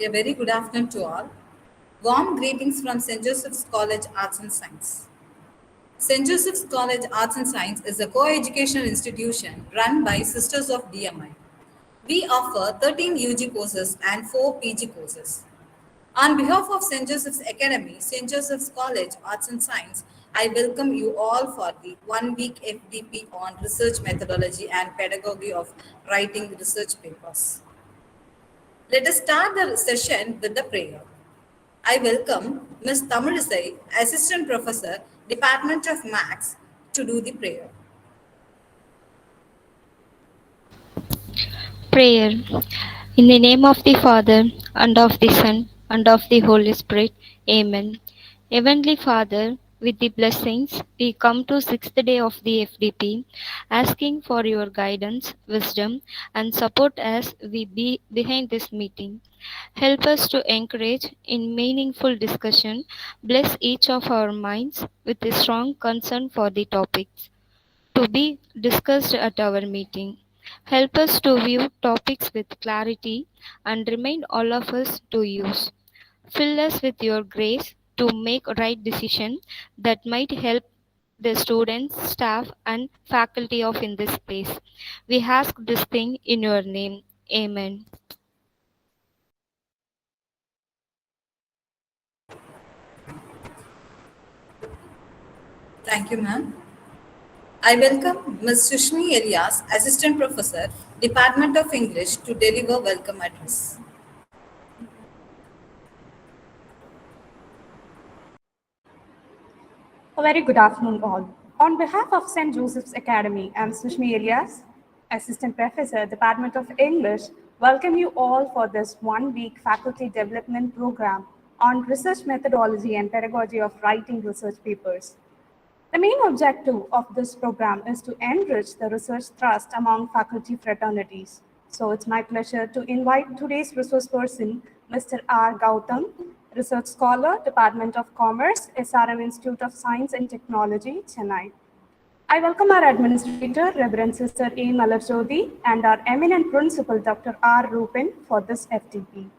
A very good afternoon to all. Warm greetings from St. Joseph's College Arts and Science. St. Joseph's College Arts and Science is a co-educational institution run by Sisters of DMI. We offer 13 UG courses and 4 PG courses. On behalf of St. Joseph's Academy, St. Joseph's College Arts and Science, I welcome you all for the 1 week FDP on research methodology and pedagogy of writing research papers. Let us start the session with the prayer. I welcome Ms. Tamilisai, Assistant Professor, Department of Maths, to do the prayer. Prayer. In the name of the Father, and of the Son, and of the Holy Spirit. Amen. Heavenly Father, with the blessings, we come to sixth day of the FDP, asking for your guidance, wisdom, and support as we be behind this meeting. Help us to encourage in meaningful discussion. Bless each of our minds with a strong concern for the topics to be discussed at our meeting. Help us to view topics with clarity and remind all of us to use. Fill us with your grace to make right decisions that might help the students, staff, and faculty of in this place. We ask this thing in your name. Amen. Thank you, ma'am. I welcome Ms. Sushmi Elias, Assistant Professor, Department of English, to deliver welcome address. A very good afternoon, all. On behalf of St. Joseph's Academy, I'm Sushmi Elias, Assistant Professor, Department of English. Welcome you all for this 1 week faculty development program on research methodology and pedagogy of writing research papers. The main objective of this program is to enrich the research thrust among faculty fraternities. So it's my pleasure to invite today's resource person, Mr. R. Gautam, Research Scholar, Department of Commerce, SRM Institute of Science and Technology, Chennai. I welcome our Administrator, Reverend Sister A. Malarjodi, and our eminent Principal, Dr. R. Rupin, for this FTP.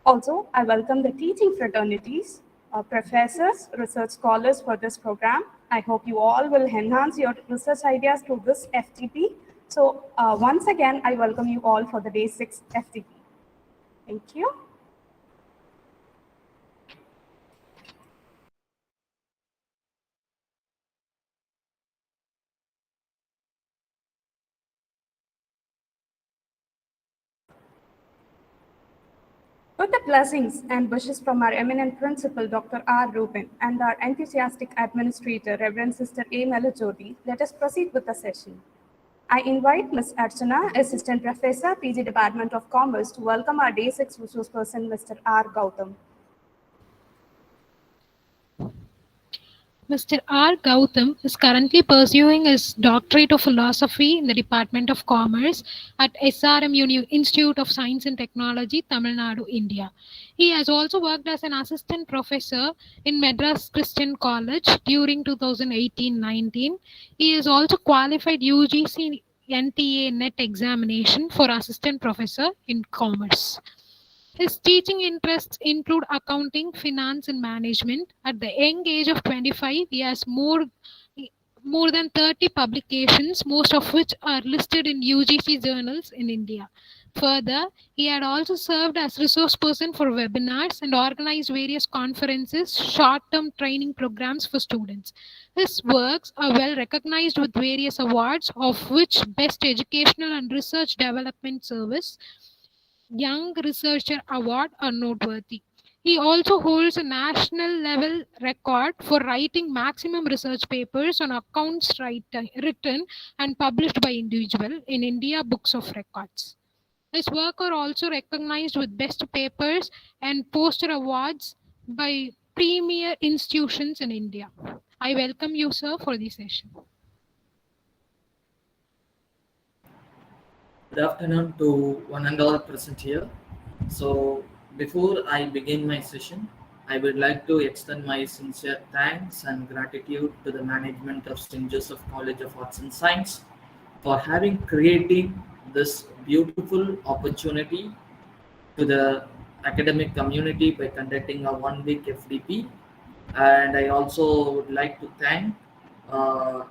Also, I welcome the teaching fraternities, professors, research scholars for this program. I hope you all will enhance your research ideas through this FTP. So once again, I welcome you all for the day 6 FTP. Thank you. With the blessings and wishes from our eminent principal, Dr. R. Rubin, and our enthusiastic administrator, Reverend Sister A. Melajodi, let us proceed with the session. I invite Ms. Archana, Assistant Professor, PG Department of Commerce, to welcome our day 6 resource person, Mr. R. Gautam. Mr. R. Gautam is currently pursuing his doctorate of philosophy in the Department of Commerce at SRM Institute of Science and Technology, Tamil Nadu, India. He has also worked as an assistant professor in Madras Christian College during 2018-19. He is also qualified UGC NTA NET examination for assistant professor in commerce. His teaching interests include accounting, finance, and management. At the young age of 25, he has more than 30 publications, most of which are listed in UGC journals in India. Further, he had also served as resource person for webinars and organized various conferences, short-term training programs for students. His works are well recognized with various awards, of which Best Educational and Research Development Service, Young Researcher Award are noteworthy. He also holds a national level record for writing maximum research papers on accounts written and published by individual in India Books of Records. His work are also recognized with best papers and poster awards by premier institutions in India. I welcome you, sir, for this session. Good afternoon to one and all present here. So, before I begin my session, I would like to extend my sincere thanks and gratitude to the management of St. Joseph College of Arts and Science for having created this beautiful opportunity to the academic community by conducting a 1 week FDP. And I also would like to thank uh,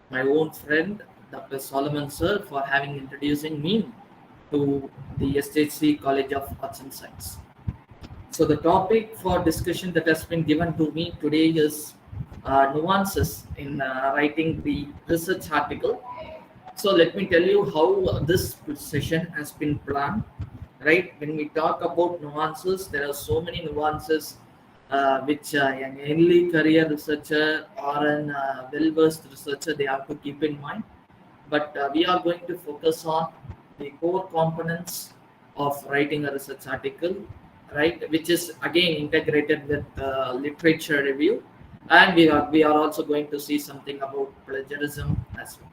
my own friend, Dr. Solomon sir, for having introducing me to the SHC College of Arts and Science. So the topic for discussion that has been given to me today is nuances in writing the research article. So let me tell you how this session has been planned. Right, when we talk about nuances, there are so many nuances which an early career researcher or an well-versed researcher they have to keep in mind. But we are going to focus on the core components of writing a research article, right? Which is again integrated with literature review, and we are also going to see something about plagiarism as well.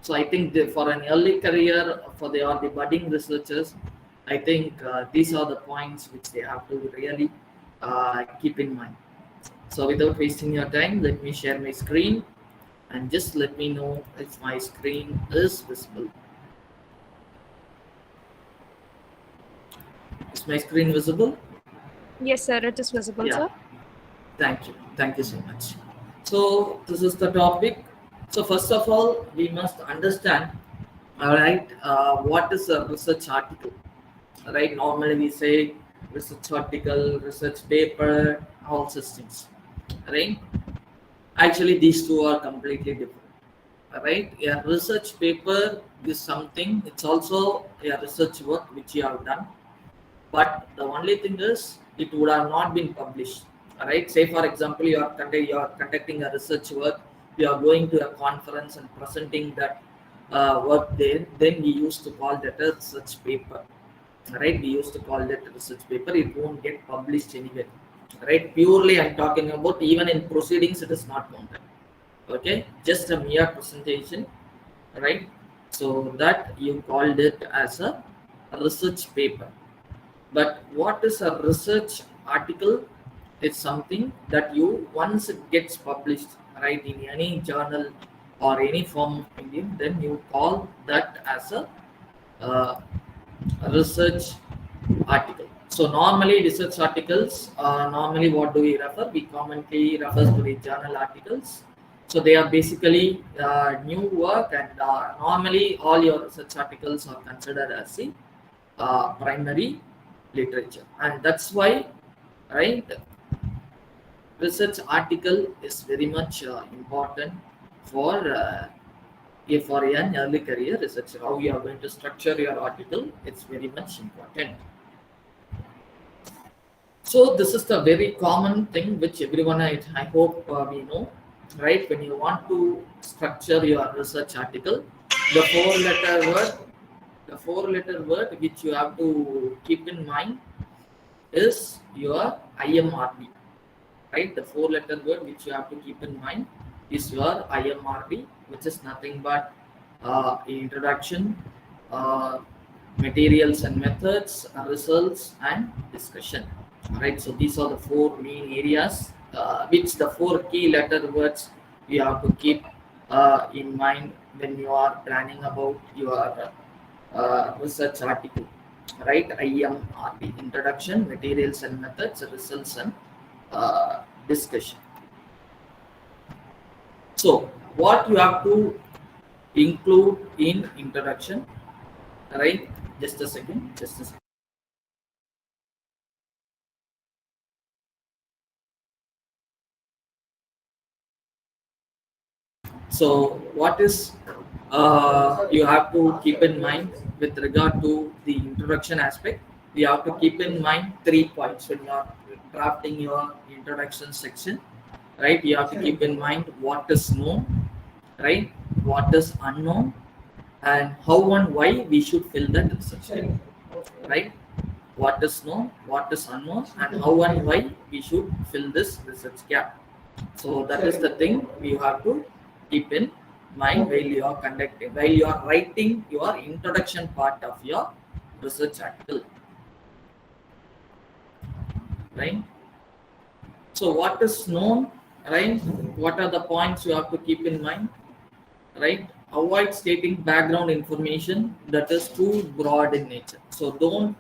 So I think for an early career, for the budding researchers, I think these are the points which they have to really keep in mind. So without wasting your time, let me share my screen and just let me know if my screen is visible. Is my screen visible? Yes, sir, it is visible, Yeah. sir. Thank you so much. So this is the topic. So first of all, we must understand, all right, what is a research article? Right, normally we say research article, research paper, all such things, right? Actually, these two are completely different, right? A research paper is something, it's also a research work which you have done, but the only thing is it would have not been published, right? Say for example, you are conducting a research work, you are going to a conference and presenting that work there, then we used to call that a research paper, right? We used to call that research paper. It won't get published anywhere, right? Purely I'm talking about, even in proceedings it is not counted, okay? Just a mere presentation, right? So that you called it as a research paper. But what is a research article? It's something that you, once it gets published, right, in any journal or any form of medium, then you call that as a uh, research article. So normally research articles, normally what do we refer? We commonly refer to the journal articles. So they are basically new work, and normally all your research articles are considered as the primary literature, and that's why, right, research article is very much important for for an early career researcher. How you are going to structure your article, it's very much important. So this is the very common thing which everyone, I hope we know, right? When you want to structure your research article, the four-letter word which you have to keep in mind is your IMRD, right? The four-letter word which you have to keep in mind is your IMRD, which is nothing but introduction, uh, materials and methods, results, and discussion. Right. So these are the four main areas, which the four key letter words you have to keep in mind when you are planning about your research article. Right. IMRD: introduction, materials and methods, results, and discussion. So what you have to include in introduction, right? Just a second. Just a second. So what is you have to keep in mind with regard to the introduction aspect? You have to keep in mind 3 points when you are drafting your introduction section, right? You have to keep in mind what is known, right? What is unknown, and how and why we should fill that section, right? What is known, what is unknown, and how and why we should fill this research gap. So that is the thing you have to keep in mind while you are conducting, while you are writing your introduction part of your research article, right? So what is known, right? What are the points you have to keep in mind, right? Avoid stating background information that is too broad in nature. So don't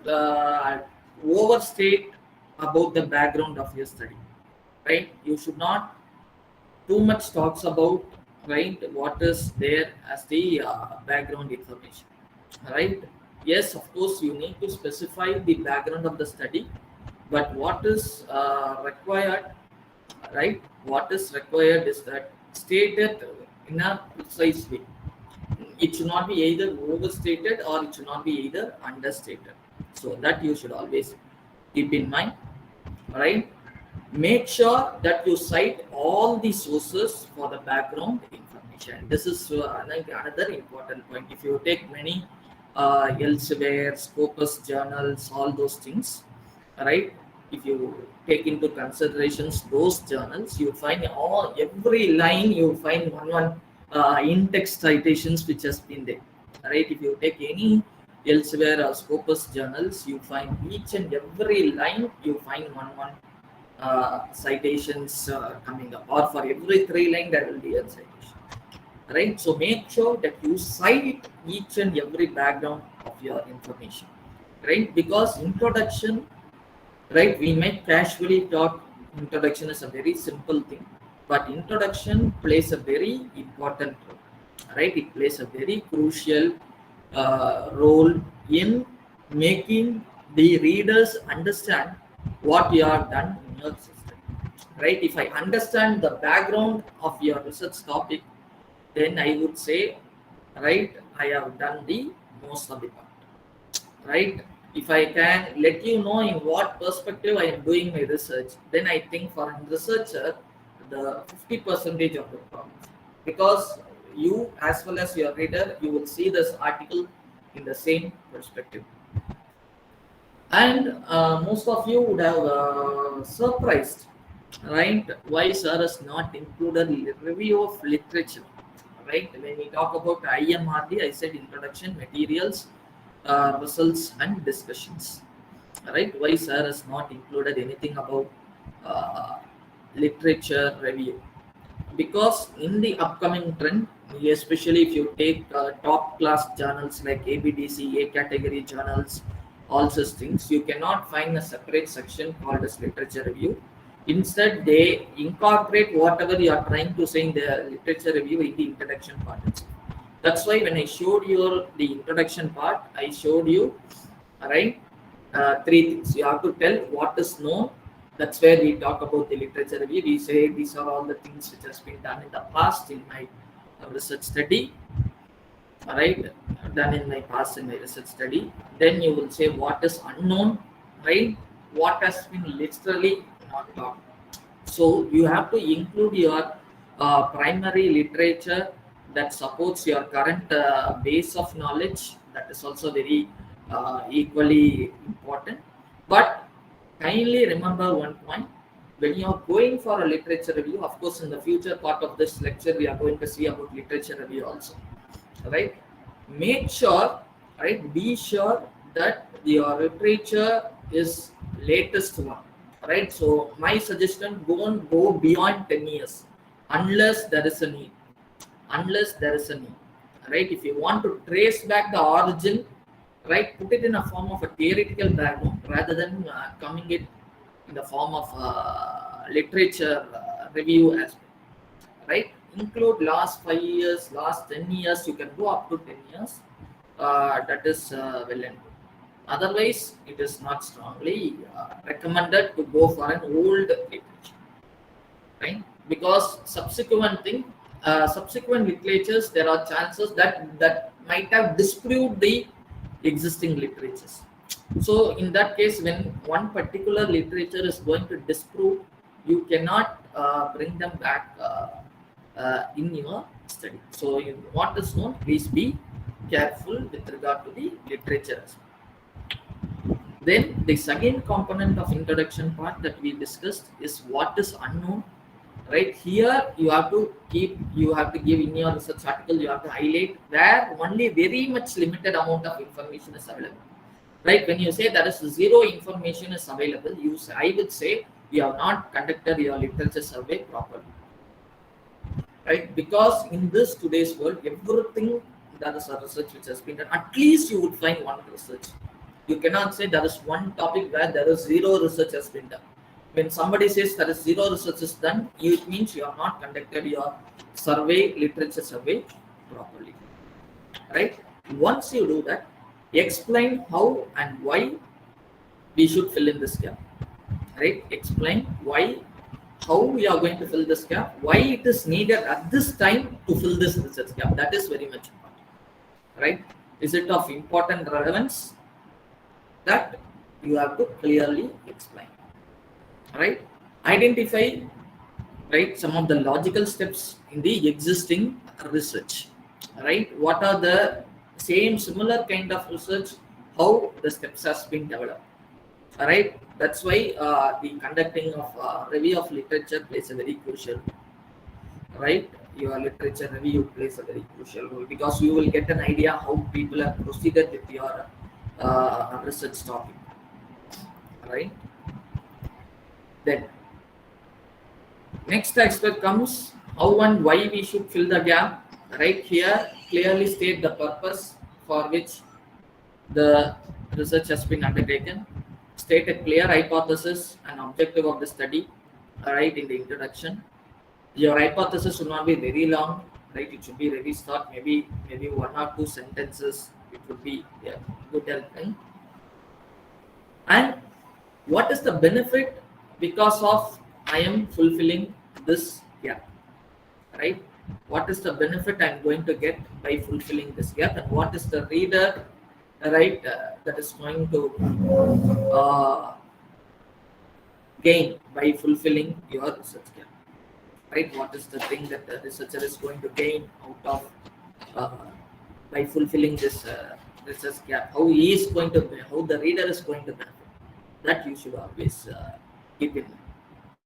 overstate about the background of your study, right? You should not too much talks about, right, what is there as the background information, right? Yes, of course, you need to specify the background of the study, but what is required, right? What is required is that stated in a precise way. It should not be either overstated or it should not be either understated. So that you should always keep in mind, right? Make sure that you cite all the sources for the background information. This is like another important point. If you take many elsewhere, Scopus journals, all those things, right? If you take into considerations those journals, you find every line you find one in-text citations which has been there, right? If you take any elsewhere or Scopus journals, you find each and every line you find one citations coming up, or for every 3 line there will be a citation, right? So make sure that you cite each and every background of your information, right? Because introduction, right, we might casually talk introduction is a very simple thing, but introduction plays a very important role, right? It plays a very crucial role in making the readers understand what you have done in your system, right? If I understand the background of your research topic, then I would say, right, I have done the most of the part, right? If I can let you know in what perspective I am doing my research, then I think for a researcher, the 50% of the problem, because you as well as your reader, you will see this article in the same perspective. And most of you would have surprised, right? Why sir has not included review of literature, right? When we talk about IMRD, I said introduction, materials, results, and discussions, right? Why sir has not included anything about uh, literature review? Because in the upcoming trend, especially if you take top class journals like ABDC, A category journals, all such things, you cannot find a separate section called as literature review. Instead, they incorporate whatever you are trying to say in the literature review in the introduction part itself. That's why when I showed you the introduction part, I showed you, right, 3 things. You have to tell what is known. That's where we talk about the literature review. We say these are all the things which has been done in the past in my research study, right? Done in my past in my research study. Then you will say what is unknown, right? What has been literally not taught. So you have to include your primary literature that supports your current base of knowledge. That is also very equally important. But kindly remember one point: when you are going for a literature review, of course, in the future part of this lecture, we are going to see about literature review also, right? Make sure, right? Be sure that your literature is latest one, right? So my suggestion: don't go beyond 10 years unless there is a need. Unless there is a need, right? If you want to trace back the origin, right, put it in a form of a theoretical background rather than coming it in the form of literature review aspect, right? Include last 5 years, last 10 years, you can go up to 10 years. That is well and good. Otherwise, it is not strongly recommended to go for an old literature, right? Because subsequent literatures, there are chances that might have disproved the existing literatures. So in that case, when one particular literature is going to disprove, you cannot bring them back in your study. So what is known, please be careful with regard to the literature. Then the second component of introduction part that we discussed is what is unknown, right? Here you have to give in your research article, you have to highlight where only very much limited amount of information is available, right? When you say there is zero information is available, I would say you have not conducted your literature survey properly, right? Because in this today's world, everything, there is a research which has been done. At least you would find one research, You cannot say there is one topic where there is zero research has been done. When somebody says there is zero research is done, it means you have not conducted your survey, literature survey properly. Right? Once you do that, explain how and why we should fill in this gap. Right? Explain why, how we are going to fill this gap, why it is needed at this time to fill this research gap. That is very much important. Right? Is it of important relevance? That you have to clearly explain. Right? Identify, right, some of the logical steps in the existing research. Right? What are the similar kind of research, how the steps has been developed. Right? That's why the conducting of review of literature plays a very crucial role. Right? Your literature review plays a very crucial role because you will get an idea how people have proceeded with your research topic. Right? Then next aspect comes how and why we should fill the gap. Right here, clearly state the purpose for which the research has been undertaken. State a clear hypothesis and objective of the study. Right, in the introduction, your hypothesis should not be very long. Right, it should be very short, maybe 1 or 2 sentences. It would be good helping. And what is the benefit because of I am fulfilling this gap? Right? What is the benefit I am going to get by fulfilling this gap, and what is the reader, right, that is going to gain by fulfilling your research gap? Right? What is the thing that the researcher is going to gain out of by fulfilling this research gap? How he is going to, how the reader is going to benefit? That you should always keep in mind.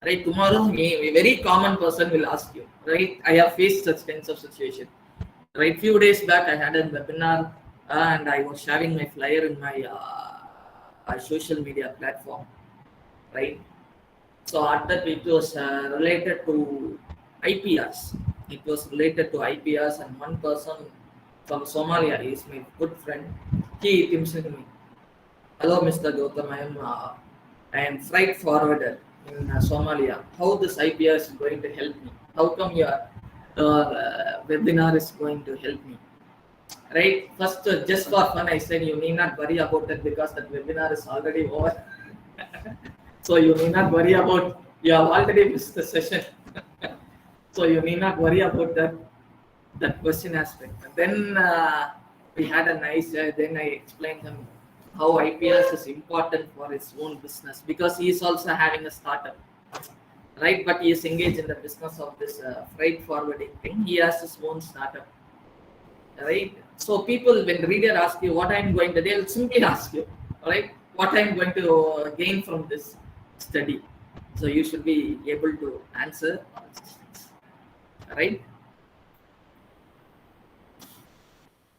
Right? Tomorrow, a very common person will ask you. Right? I have faced such kinds of situation. Right? Few days back, I had a webinar and I was sharing my flyer in my social media platform. Right? So at that, it was related to IPRs. It was related to IPRs, and one person from Somalia, he is my good friend. He himself me, hello, Mr. Gautam, I am freight forwarder in Somalia. How this IPR is going to help me? How come your webinar is going to help me? Right? First, just for fun, I said you need not worry about it because that webinar is already over. So you need not worry about, you have already missed the session. So you need not worry about that question aspect. And then we had a nice, then I explained him how IPS is important for his own business because he is also having a startup, right? But he is engaged in the business of this freight forwarding thing. He has his own startup, right? So people, when the reader asks you what I'm going to, they'll simply ask you, right? What I'm going to gain from this study. So you should be able to answer all these things, right?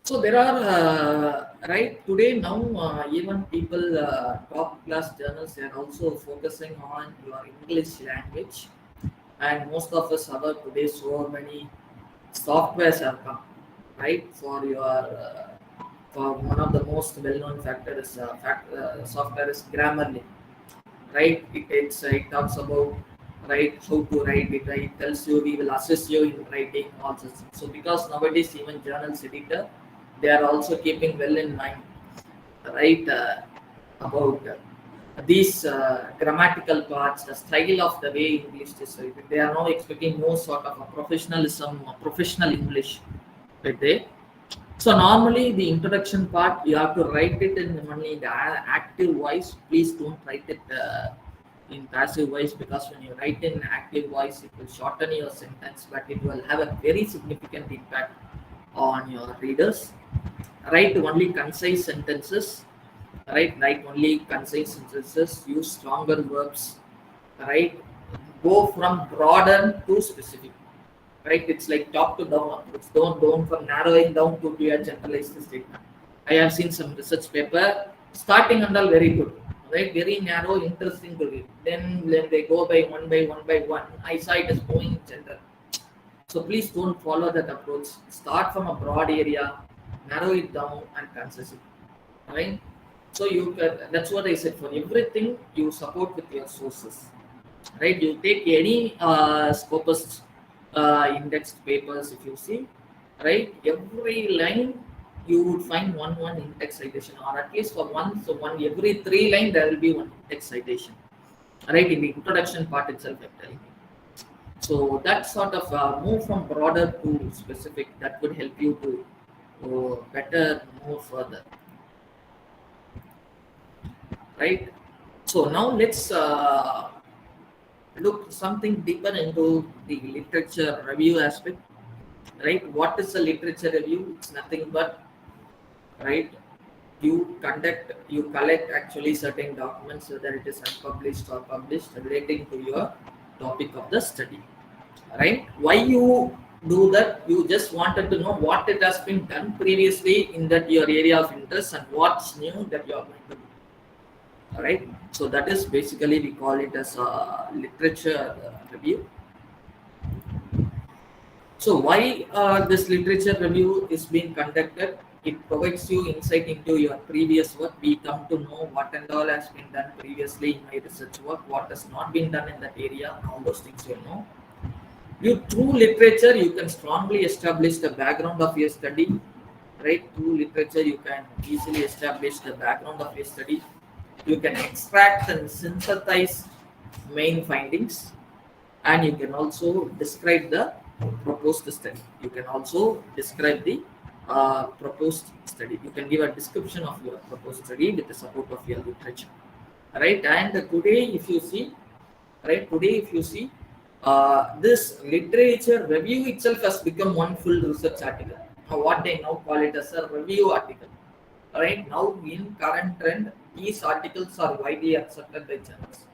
So there are, right, today now even people, top class journals, they are also focusing on your English language, and most of us have today so many softwares have come, right, for your, for one of the most well-known factors, software is Grammarly, right? It talks about, right, how to write it, right? It tells you, we will assist you in writing all such things. So because nowadays even journals editor, they are also keeping well in mind, right, about these grammatical parts, the style of the way English is written. They are now expecting more sort of a professionalism, professional English, right? So normally the introduction part, you have to write it in only the active voice. Please don't write it in passive voice, because when you write in active voice, it will shorten your sentence, but it will have a very significant impact on your readers. Write only concise sentences, right? Write only concise sentences, use stronger verbs, right? Go from broader to specific, right? It's like top to down approach. Don't from narrowing down to be a generalized statement. I have seen some research paper starting and all very good, right? Very narrow, interesting to read. Then when they go by one, I saw it as going general. So please don't follow that approach. Start from a broad area, narrow it down, and concise it, right? So you can, that's what I said, for everything you support with your sources, right? You take any Scopus indexed papers, if you see, right, every line you would find one index citation, or at least for one, so one every 3 line there will be one index citation, right, in the introduction part itself, I'm telling you. So that sort of move from broader to specific, that would help you to better move further, right? So now let's look something deeper into the literature review aspect, right? What is a literature review? It's nothing but, right, you collect actually certain documents, whether it is unpublished or published, relating to your topic of the study, right? Why you do that? You just wanted to know what it has been done previously in that your area of interest and what's new that you are going to do. All right, so that is basically, we call it as a literature review. So why this literature review is being conducted? It provides you insight into your previous work. We come to know what and all has been done previously in my research work, what has not been done in that area, all those things you know. You, through literature, you can strongly establish the background of your study, right? Through literature, you can easily establish the background of your study. You can extract and synthesize main findings, and you can also describe the proposed study. You can also describe the proposed study. You can give a description of your proposed study with the support of your literature, right? And today, if you see, this literature review itself has become one full research article. What they now call it as a review article. Right now, in current trend, these articles are widely accepted by journals.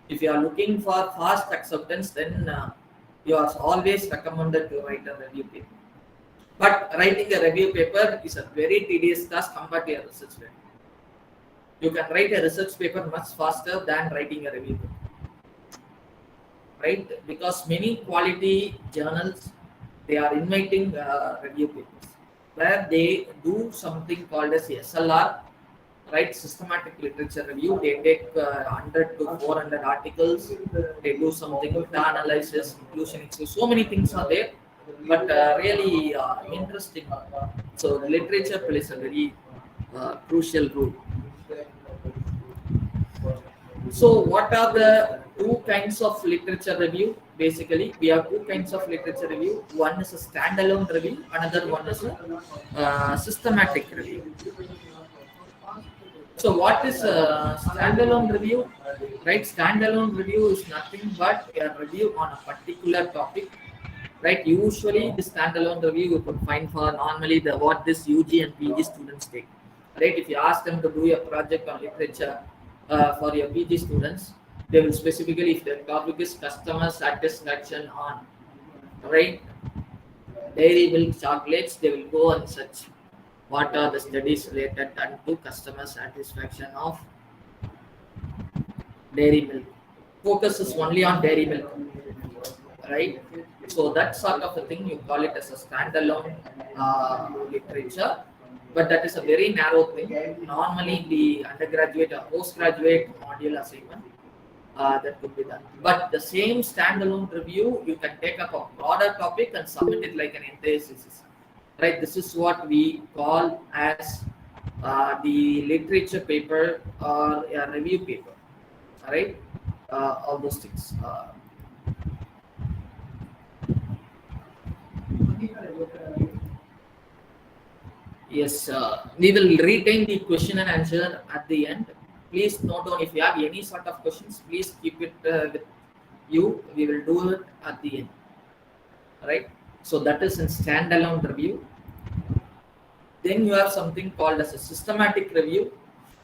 If you are looking for fast acceptance, then you are always recommended to write a review paper. But writing a review paper is a very tedious task compared to a research paper. You can write a research paper much faster than writing a review paper, right? Because many quality journals, they are inviting review papers where they do something called as SLR, right? Systematic literature review. They take 100 to 400 articles. They do something with analysis, inclusion, exclusion. So many things are there, but really interesting. So literature plays a very crucial role. So what are the two kinds of literature review? Basically, we have two kinds of literature review. One is a standalone review, another one is a systematic review. So what is a standalone review? Right, standalone review is nothing but a review on a particular topic. Right, usually the standalone review you could find for normally the what this UG and PG students take. Right, if you ask them to do a project on literature for your PG students, they will specifically, if the topic is customer satisfaction on, right, dairy milk chocolates, they will go and search what are the studies related done to customer satisfaction of dairy milk. Focus is only on dairy milk, right? So that sort of a thing, you call it as a standalone literature, but that is a very narrow thing. Normally in the undergraduate or postgraduate module assignment, that could be done. But the same standalone review, you can take up a broader topic and submit it like an entire thesis. Right, this is what we call as the literature paper or a review paper. All right, all those things. Yes, we will retain the question and answer at the end. Please note down, if you have any sort of questions, please keep it with you. We will do it at the end. All right. So that is in standalone review. Then you have something called as a systematic review,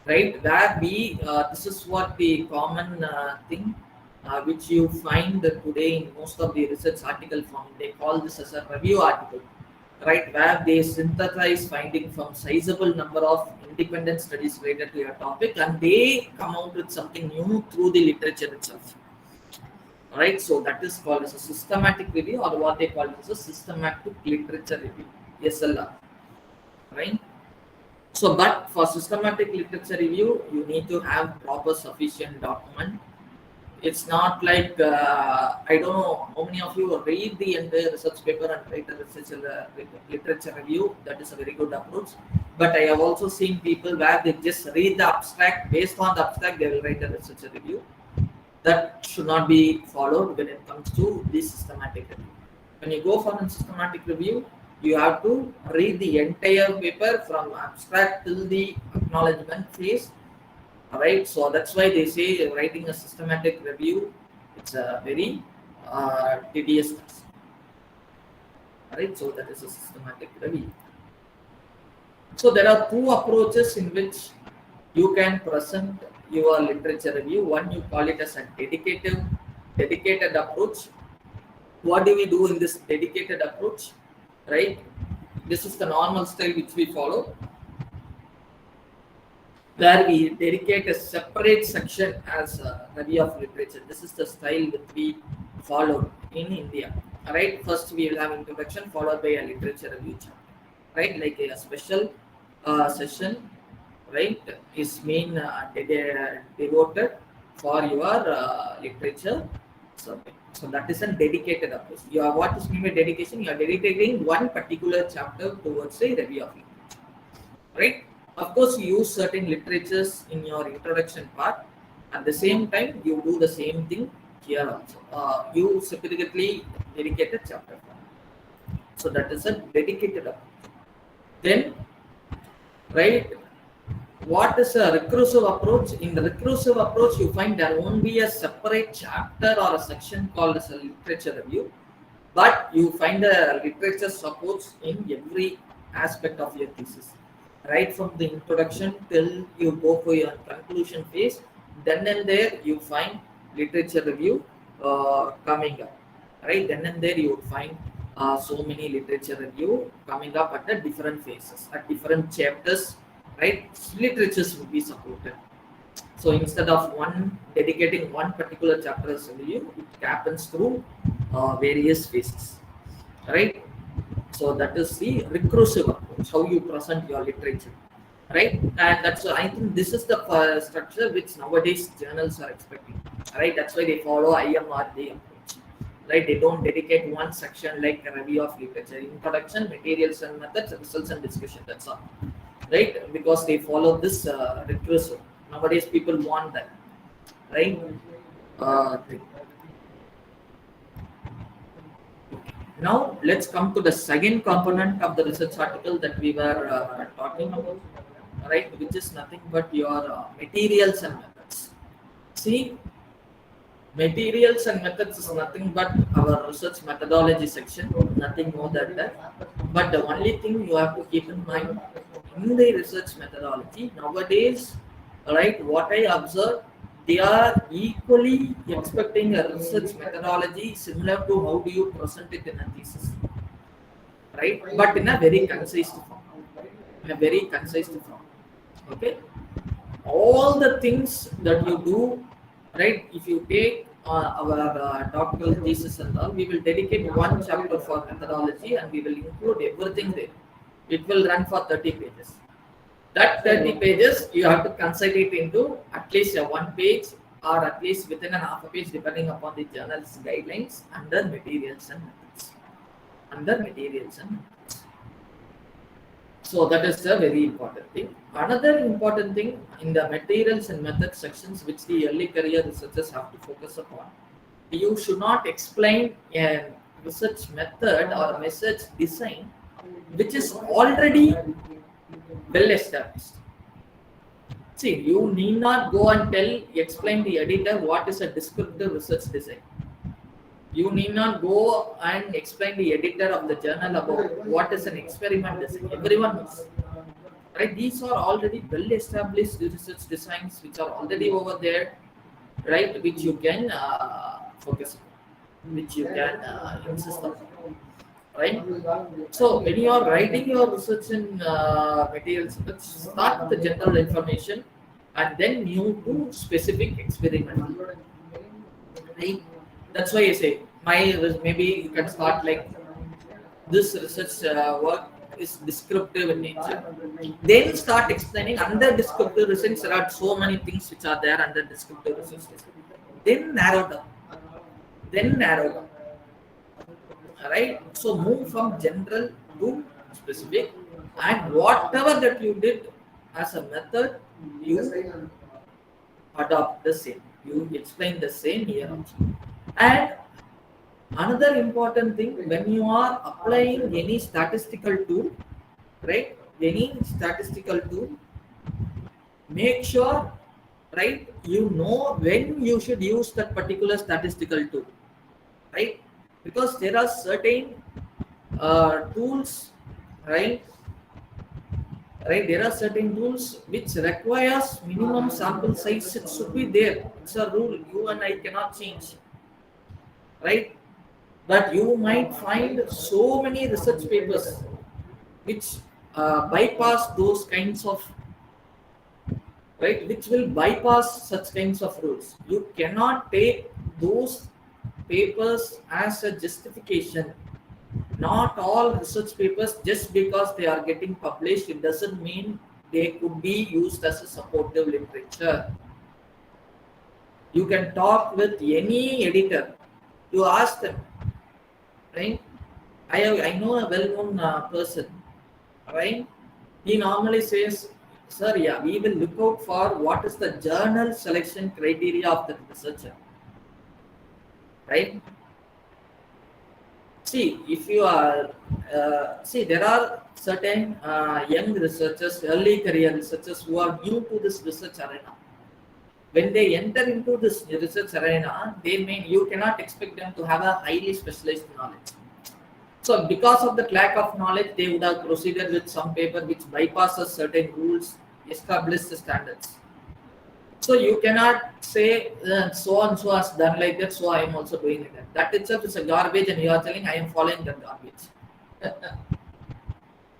right? Where we this is what the common thing which you find today in most of the research article form. They call this as a review article, right? Where they synthesize finding from sizable number of independent studies related to your topic, and they come out with something new through the literature itself. Right, so that is called as a systematic review, or what they call as a systematic literature review, SLR. Right. So, but for systematic literature review, you need to have proper sufficient document. It's not like I don't know how many of you read the entire research paper and write a literature review. That is a very good approach. But I have also seen people where they just read the abstract. Based on the abstract, they will write a research review. That should not be followed when it comes to the systematic review. When you go for a systematic review, you have to read the entire paper from abstract till the acknowledgement phase. Alright, so that's why they say writing a systematic review, it's a very tedious task. Alright, so that is a systematic review. So there are two approaches in which you can present your literature review. One, you call it as a dedicated approach. What do we do in this dedicated approach? Right, this is the normal style which we follow, where we dedicate a separate section as a review of literature. This is the style that we follow in India. Alright, first we will have introduction followed by a literature review chapter. Right, like a special session, right, is being devoted for your literature survey. So that is a dedicated approach. You are, what is mean by dedication? You are dedicating one particular chapter towards a review of literature. Right? Of course, you use certain literatures in your introduction part. At the same time, you do the same thing here also. You specifically dedicate a chapter. So that is a dedicated approach. Then, right, what is a recursive approach? In the recursive approach, you find there won't be a separate chapter or a section called as a literature review, but you find the literature supports in every aspect of your thesis, right from the introduction till you go for your conclusion phase. Then and there you find literature review coming up, right? Then and there you would find so many literature review coming up at the different phases, at different chapters. Right, literatures will be supported. So instead of dedicating one particular chapter as a review, it happens through various phases. Right. So that is the recursive approach, how you present your literature. Right, and that's I think this is the structure which nowadays journals are expecting. Right, that's why they follow IMRD approach. Right, they don't dedicate one section like a review of literature, introduction, materials and methods, results and discussion. That's all. Right, because they follow this recursive. Nowadays people want that, right? Now let's come to the second component of the research article that we were talking about, right, which is nothing but your materials and methods. See, materials and methods is nothing but our research methodology section, nothing more than that. But the only thing you have to keep in mind in the research methodology nowadays, right, what I observe, they are equally expecting a research methodology similar to how do you present it in a thesis, right, but in a very concise form, okay. All the things that you do, right, if you take our doctoral thesis and all, we will dedicate one chapter for methodology and we will include everything there. It will run for 30 pages. That 30 pages, you have to consolidate into at least a 1 page or at least within an half a page depending upon the journal's guidelines under materials and methods. So that is a very important thing. Another important thing in the materials and methods sections which the early career researchers have to focus upon, you should not explain a research method or a research design which is already well established. See, you need not go and explain the editor what is a descriptive research design. You need not go and explain the editor of the journal about what is an experiment design. Everyone knows. Right? These are already well established research designs which are already over there, right? Which you can focus on, which you can insist on. Right? So when you are writing your research in materials, let's start with the general information and then move to specific experiment. Right? That's why I say maybe you can start like this research work is descriptive in nature. Then start explaining under descriptive research there are so many things which are there under descriptive research. Then narrow down. Right? So move from general to specific, and whatever that you did as a method, you adopt the same. You explain the same here also. And another important thing, when you are applying any statistical tool, right? Any statistical tool, make sure, right, you know when you should use that particular statistical tool, right? Because there are certain tools, right? There are certain tools which requires minimum sample size. It should be there. It's a rule. You and I cannot change, right? But you might find so many research papers which bypass those kinds of, right, which will bypass such kinds of rules. You cannot take those papers as a justification. Not all research papers, just because they are getting published, it doesn't mean they could be used as a supportive literature. You can talk with any editor. You ask them, right? I know a well-known person, right? He normally says, sir, yeah, we will look out for what is the journal selection criteria of the researcher, right? See, if you are, there are certain young researchers, early career researchers who are new to this research arena. When they enter into this research arena, you cannot expect them to have a highly specialized knowledge. So because of the lack of knowledge, they would have proceeded with some paper which bypasses certain rules, established standards. So you cannot say so and so has done like that, so I am also doing like that. That itself is a garbage, and you are telling I am following that garbage.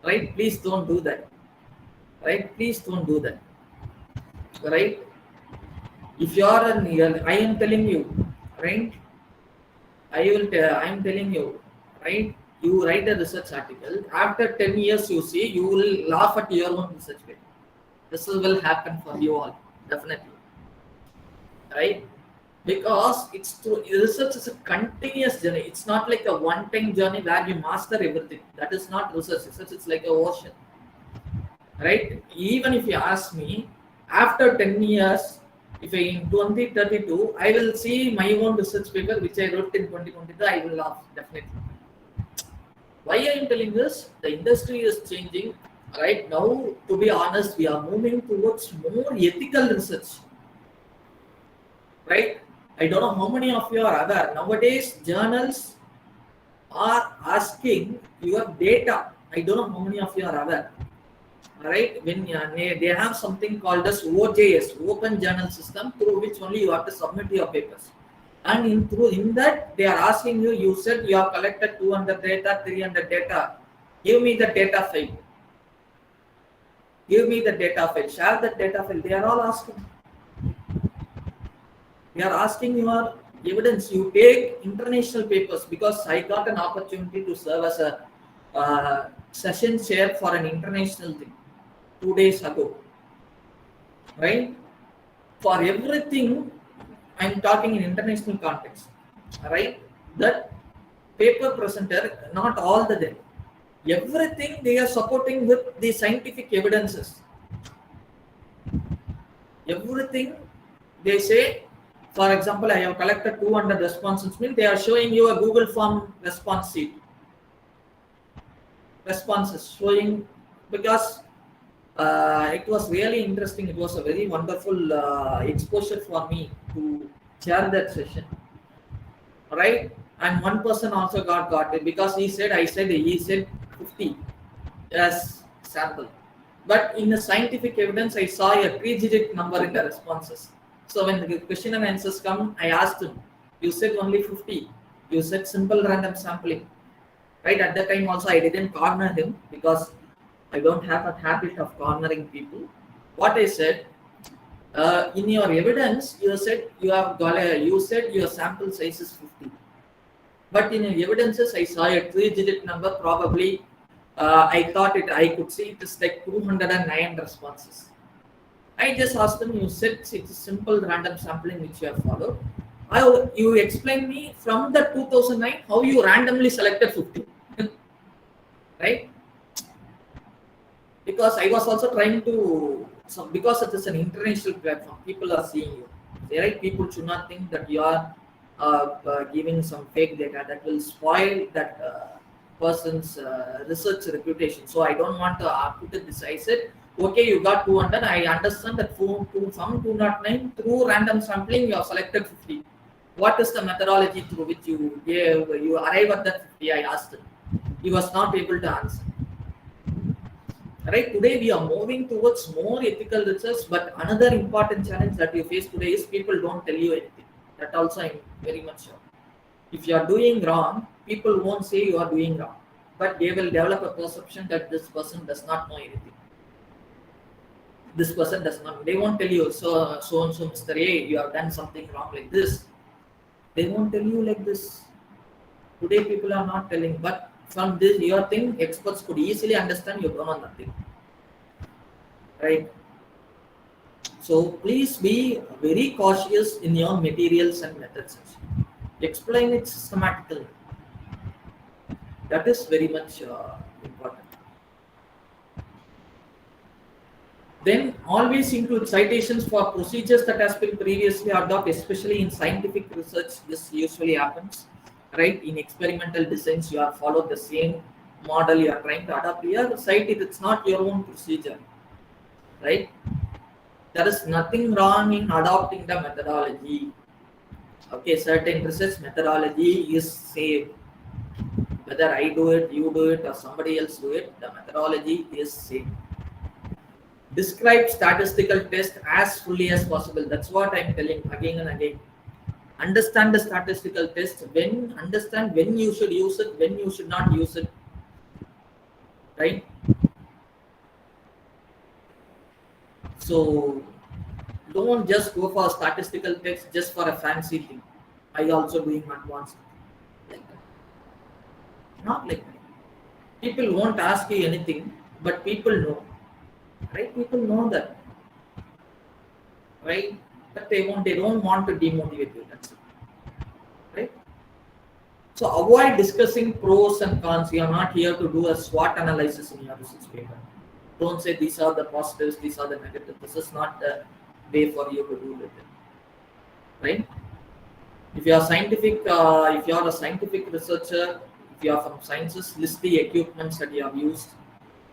Right? Please don't do that. Right? Please don't do that. Right? If you are I am telling you, right? I am telling you, right? You write a research article. After 10 years, you see, you will laugh at your own research paper. This will happen for you all, definitely. Right? Because research is a continuous journey. It's not like a one-time journey where you master everything. That is not research. Research is like an ocean. Right? Even if you ask me, after 10 years, if in 2032, I will see my own research paper which I wrote in 2022, I will laugh, definitely. Why I am telling this? The industry is changing. Right now, to be honest, we are moving towards more ethical research. Right? I don't know how many of you are aware. Nowadays, journals are asking your data. I don't know how many of you are aware. Right? When they have something called as OJS, Open Journal System, through which only you have to submit your papers. And in that, they are asking you, you said you have collected 200 data, 300 data. Give me the data file. Give me the data file. Share the data file. They are all asking. They are asking your evidence. You take international papers, because I got an opportunity to serve as a session chair for an international thing 2 days ago. Right? For everything, I'm talking in international context. Right? That paper presenter, not all the day. Everything they are supporting with the scientific evidences. Everything they say, for example, I have collected 200 responses, means they are showing you a Google form response sheet. Responses showing, because it was really interesting. It was a very wonderful exposure for me to chair that session. Right? And one person also got it, because he said 50 as sample. But in the scientific evidence, I saw a 3-digit number in the responses. So when the question and answers come, I asked him, you said only 50. You said simple random sampling. Right? At that time also, I didn't corner him, because I don't have a habit of cornering people. What I said, in your evidence, you said your sample size is 50. But in your evidences, I saw a 3-digit number, probably I thought I could see it is like 209 responses. I just asked them, you said it's a simple random sampling which you have followed. You explain me from the 2009 how you randomly selected 50. Right? Because I was also trying to, because it is an international platform, people are seeing you. Right? People should not think that you are giving some fake data that will spoil that person's research reputation. So I don't want to put it this. I said, okay, you got 200. I understand that from 209 through random sampling, you have selected 50. What is the methodology through which you arrive at that 50? I asked him. He was not able to answer. Right, today we are moving towards more ethical research, but another important challenge that you face today is people don't tell you anything. That also I'm very much sure. If you are doing wrong, people won't say you are doing wrong, but they will develop a perception that this person does not know anything. This person does not. They won't tell you, so and so, Mr. A, you have done something wrong like this. They won't tell you like this. Today people are not telling, but from this your thing, experts could easily understand you don't know nothing. Right? So please be very cautious in your materials and methods. Explain it systematically. That is very much important. Then always include citations for procedures that has been previously adopted, especially in scientific research. This usually happens. Right, in experimental designs, you are followed the same model you are trying to adopt. Here, cite it, it's not your own procedure. Right, there is nothing wrong in adopting the methodology. Okay, certain research methodology is same. Whether I do it, you do it, or somebody else do it, the methodology is same. Describe statistical test as fully as possible. That's what I'm telling again and again. Understand the statistical test, understand when you should use it, when you should not use it. Right? So don't just go for statistical test just for a fancy thing. I also doing advanced. Like that. Not like that. People won't ask you anything, but people know. Right? People know that. Right? But they don't want to demotivate you. That's it. Right? So avoid discussing pros and cons. You are not here to do a SWOT analysis in your research paper. Don't say these are the positives, these are the negatives. This is not the way for you to do with it. Right? If you are scientific, if you are a scientific researcher, if you are from sciences, list the equipments that you have used.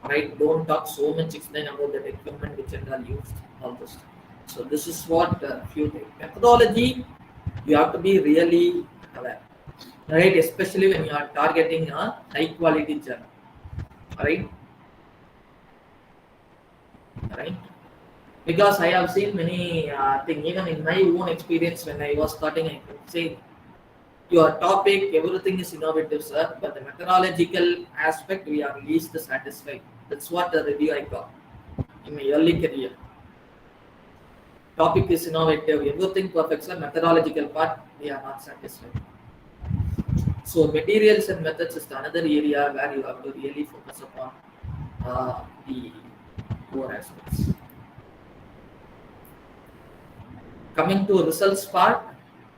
Right? Don't talk so much, explain about that equipment which are used. All this. So this is what few things. Methodology, you have to be really aware, right? Especially when you are targeting a high quality journal, right? Right? Because I have seen many things, even in my own experience when I was starting, I could say your topic, everything is innovative, sir, but the methodological aspect we are least satisfied. That's what the review I got in my early career. Topic is innovative, everything perfect, sir. Methodological part, we are not satisfied. So materials and methods is another area where you have to really focus upon the core aspects. Coming to results part,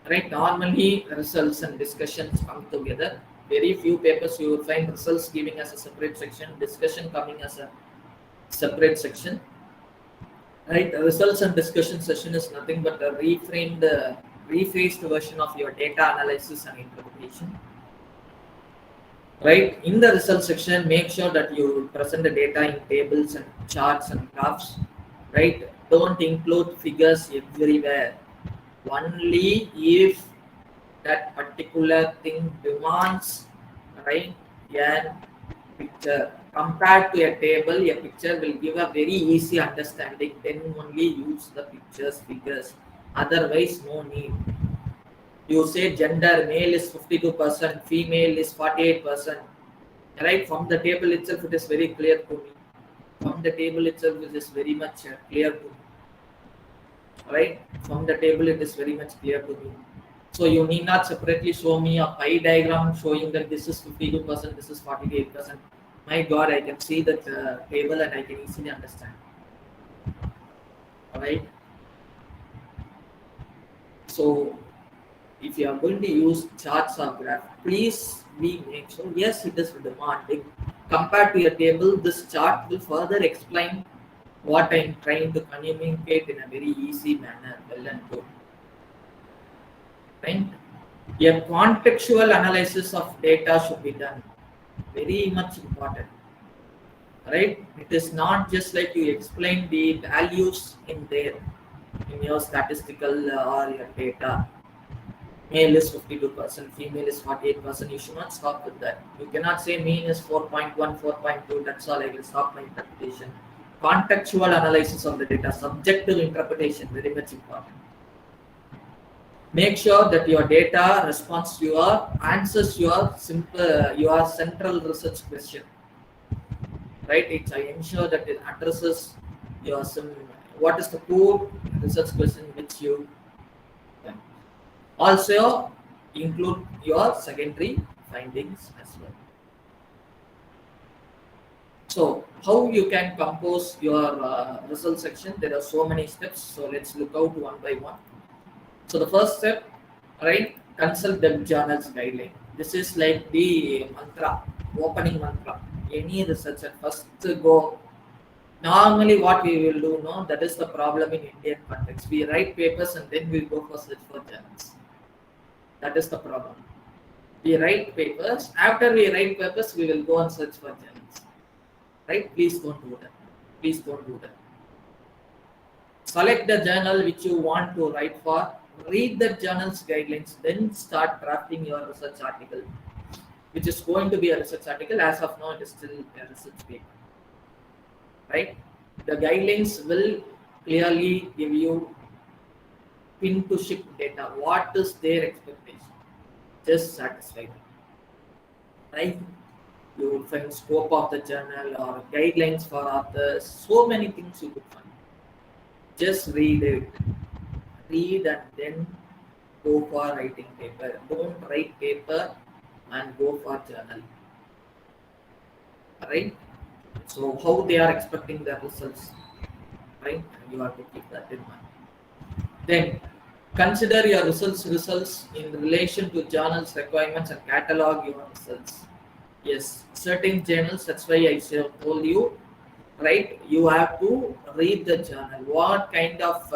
right? Normally results and discussions come together. Very few papers you will find results giving us a separate section, discussion coming as a separate section. Right, results and discussion session is nothing but a rephrased version of your data analysis and interpretation. Right, in the results section, make sure that you present the data in tables and charts and graphs. Right, don't include figures everywhere. Only if that particular thing demands, right, a picture. Compared to a table, a picture will give a very easy understanding. Then only use the pictures, figures. Otherwise, no need. You say gender, male is 52%, female is 48%. Right? From the table itself, it is very clear to me. From the table itself, it is very much clear to me. Right? From the table, it is very much clear to me. So you need not separately show me a pie diagram showing that this is 52%, this is 48%. My God, I can see that table and I can easily understand. Alright. So if you are going to use charts or graph, please make sure, yes, it is demanding. Compared to your table, this chart will further explain what I am trying to communicate in a very easy manner, well and good. Right? A contextual analysis of data should be done. Very much important. Right? It is not just like you explain the values in there in your statistical or your data. Male is 52%, female is 48%. You should not stop with that. You cannot say mean is 4.1, 4.2. That's all. I will stop my interpretation. Contextual analysis of the data, subjective interpretation, very much important. Make sure that your data responds to your answers your central research question. Right? I ensure that it addresses your what is the core research question which you also include your secondary findings as well. So how you can compose your result section? There are so many steps. So let's look out one by one. So the first step, right? Consult the journal's guideline. This is like the mantra, opening mantra. Any researcher first go. Normally, what we will do, no, that is the problem in Indian context. We write papers and then we go for search for journals. That is the problem. We write papers. After we write papers, we will go and search for journals. Right? Please don't do that. Please don't do that. Select the journal which you want to write for. Read the journal's guidelines. Then start drafting your research article, which is going to be a research article. As of now, it is still a research paper. Right? The guidelines will clearly give you pin to ship data. What is their expectation? Just satisfy them. Right? You will find scope of the journal or guidelines for authors. So many things you could find. Just read it. Read and then go for writing paper. Don't write paper and go for journal. Right? So how they are expecting the results, right? You have to keep that in mind. Then consider your results in relation to journals requirements and catalog your results. Yes, certain journals, that's why I told you, right? You have to read the journal, what kind of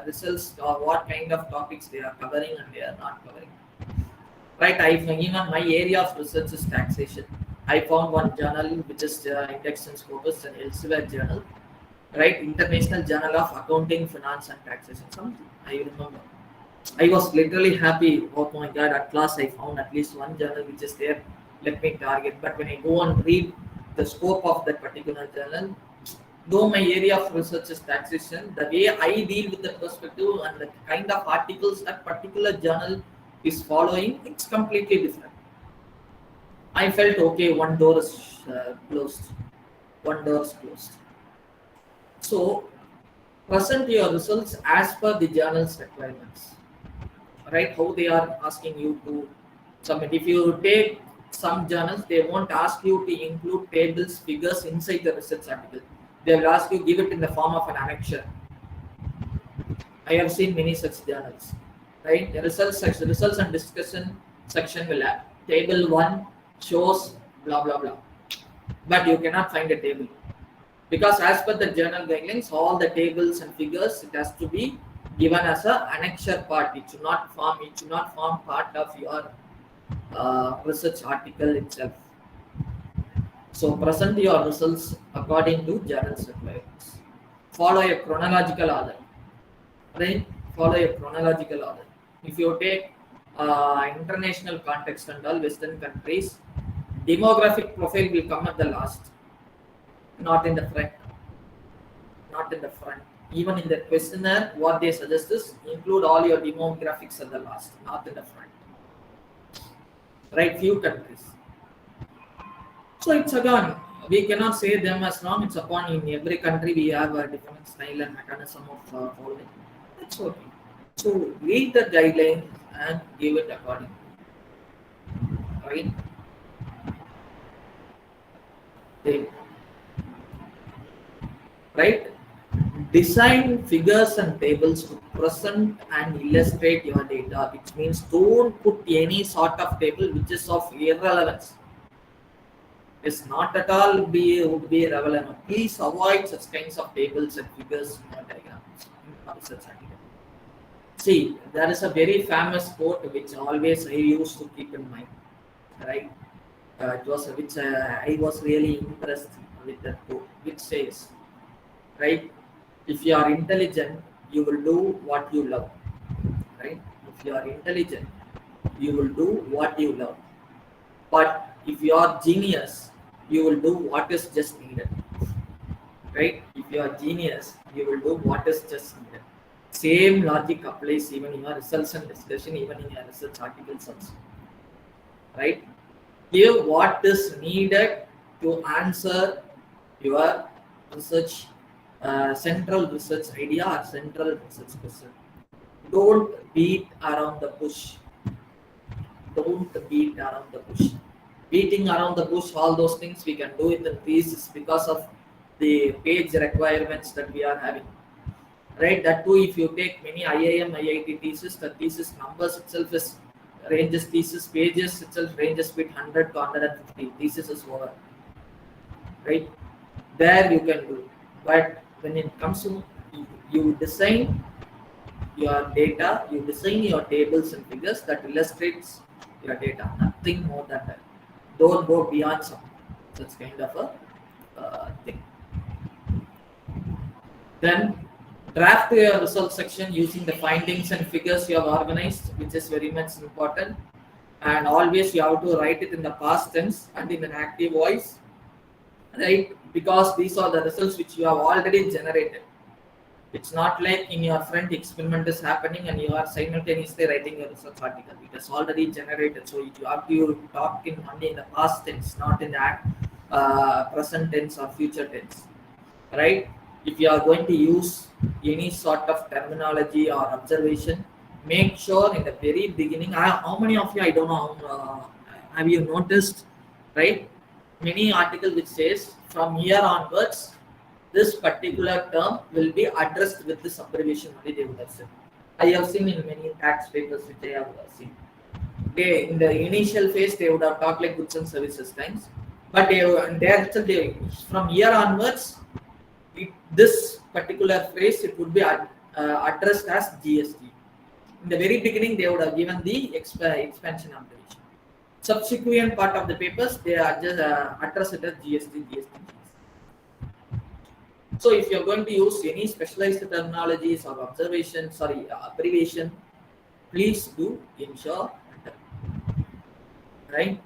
results or what kind of topics they are covering and they are not covering. Right, even my area of research is taxation. I found one journal which is Index and Scopus and Elsevier journal, right? International Journal of Accounting, Finance and Taxation. Something I remember. I was literally happy. Oh my God! At last I found at least one journal which is there. Let me target. But when I go and read the scope of that particular journal, though my area of research is taxation, the way I deal with the perspective and the kind of articles that particular journal is following, it's completely different. I felt okay, one door is closed. One door is closed. So, present your results as per the journal's requirements. Right? How they are asking you to submit. If you take some journals, they won't ask you to include tables, figures inside the research article. They will ask you give it in the form of an annexure. I have seen many such journals. Right? The results section, results and discussion section will have table 1 shows blah blah blah. But you cannot find a table. Because as per the journal guidelines, all the tables and figures, it has to be given as a annexure part. It should not form part of your research article itself. So present your results according to journal's requirements. Follow a chronological order. Right? Follow a chronological order. If you take international context and all Western countries, demographic profile will come at the last, not in the front. Not in the front. Even in the questionnaire, what they suggest is include all your demographics at the last, not in the front. Right? Few countries. So it's again, we cannot say them as long. It's upon in every country we have a different style and mechanism of following. That's okay. So read the guideline and give it accordingly. Right? They, right? Design figures and tables to present and illustrate your data, which means don't put any sort of table which is of irrelevance. It's not at all would be relevant. Please avoid such kinds of tables and figures in your diagrams in research article. See, there is a very famous quote which always I used to keep in mind, right? It was which I was really impressed with that quote, which says, right? If you are intelligent, you will do what you love, right? If you are intelligent, you will do what you love. But if you are genius, you will do what is just needed, right? If you are genius, you will do what is just needed. Same logic applies even in your results and discussion, even in your research articles also, right? Give what is needed to answer your research, central research idea or central research question. Don't beat around the bush. Don't beat around the bush. Beating around the bush, all those things we can do it in thesis because of the page requirements that we are having. Right? That too, if you take many IIM, IIT thesis, the thesis numbers itself is ranges, thesis pages itself ranges between 100 to 150. Thesis is over. Right? There you can do. But when it comes to you design your data, you design your tables and figures that illustrates your data. Nothing more than that. Don't go beyond such kind of a thing. Then draft your result section using the findings and figures you have organized, which is very much important. And always you have to write it in the past tense and in an active voice, right? Because these are the results which you have already generated. It's not like in your front experiment is happening and you are simultaneously writing a research article. It has already generated. So you have to talk in only in the past tense, not in the present tense or future tense, right? If you are going to use any sort of terminology or observation, make sure in the very beginning. How many of you, I don't know, have you noticed, right? Many article which says from here onwards, this particular term will be addressed with this abbreviation only, they would have said. I have seen in many tax papers which I have seen. Okay, in the initial phase, they would have talked like goods and services times, but from here onwards, this particular phrase it would be addressed as GST. In the very beginning, they would have given the expansion abbreviation. Subsequent part of the papers, they are just address it as GST. So if you are going to use any specialized terminologies or abbreviation, please do ensure that, right?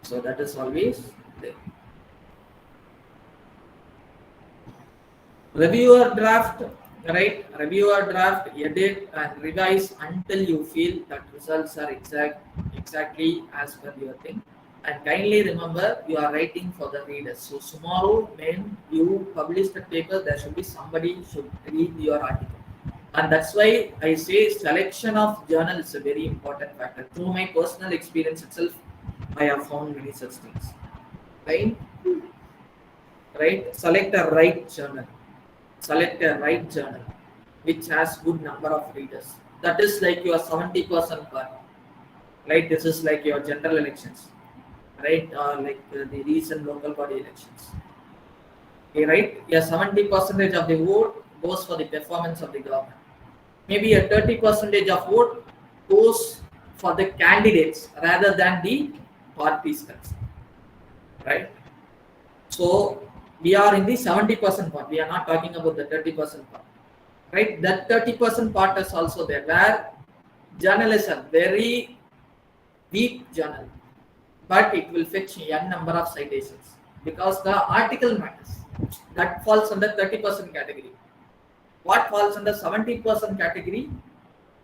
So that is always there. Review your draft, right? Review your draft, edit and revise until you feel that results are exactly as per your thing. And kindly remember, you are writing for the readers. So tomorrow, when you publish the paper, there should be somebody who should read your article. And that's why I say selection of journal is a very important factor. Through my personal experience itself, I have found many such things. Right? Select a right journal. Select a right journal which has good number of readers. That is like your 70% part. Right? This is like your general elections. Right, like the recent local body elections. Okay, right? Yeah, 70% of the vote goes for the performance of the government. Maybe a 30% of vote goes for the candidates rather than the parties, right? So we are in the 70% part. We are not talking about the 30% part, right? That 30% part is also there, where journalists are very weak journal. But it will fetch n number of citations because the article matters. That falls under 30% category. What falls under 70% category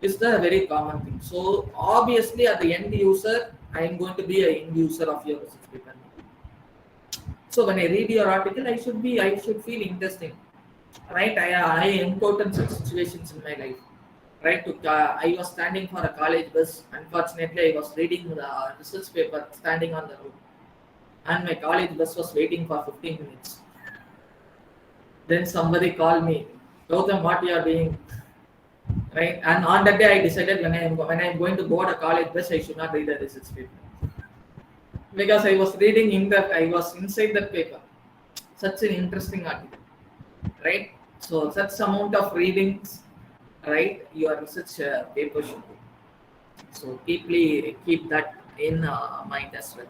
is the very common thing. So obviously, at the end user, I am going to be an end user of your research paper. So when I read your article, I should feel interesting, right? I encountered such situations in my life. Right, I was standing for a college bus. Unfortunately, I was reading the research paper standing on the road, and my college bus was waiting for 15 minutes. Then somebody called me, Gautam, what you are doing? Right? And on that day I decided when I'm going to board a college bus, I should not read a research paper. Because I was reading I was inside that paper. Such an interesting article. Right? So such amount of readings, right? Your research paper should be. So keep that in mind as well.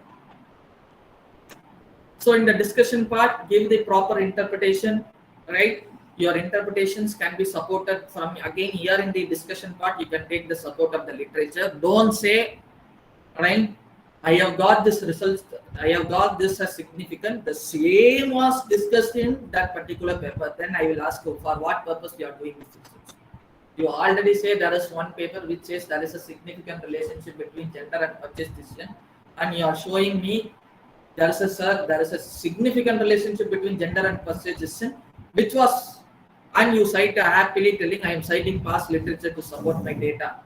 So in the discussion part, give the proper interpretation, right? Your interpretations can be supported from, again, here in the discussion part, you can take the support of the literature. Don't say, right, I have got this result, I have got this as significant, the same was discussed in that particular paper. Then I will ask you, for what purpose you are doing this research? You already say there is one paper which says there is a significant relationship between gender and purchase decision, and you are showing me there is a significant relationship between gender and purchase decision, which was, and you cite happily telling I am citing past literature to support my data,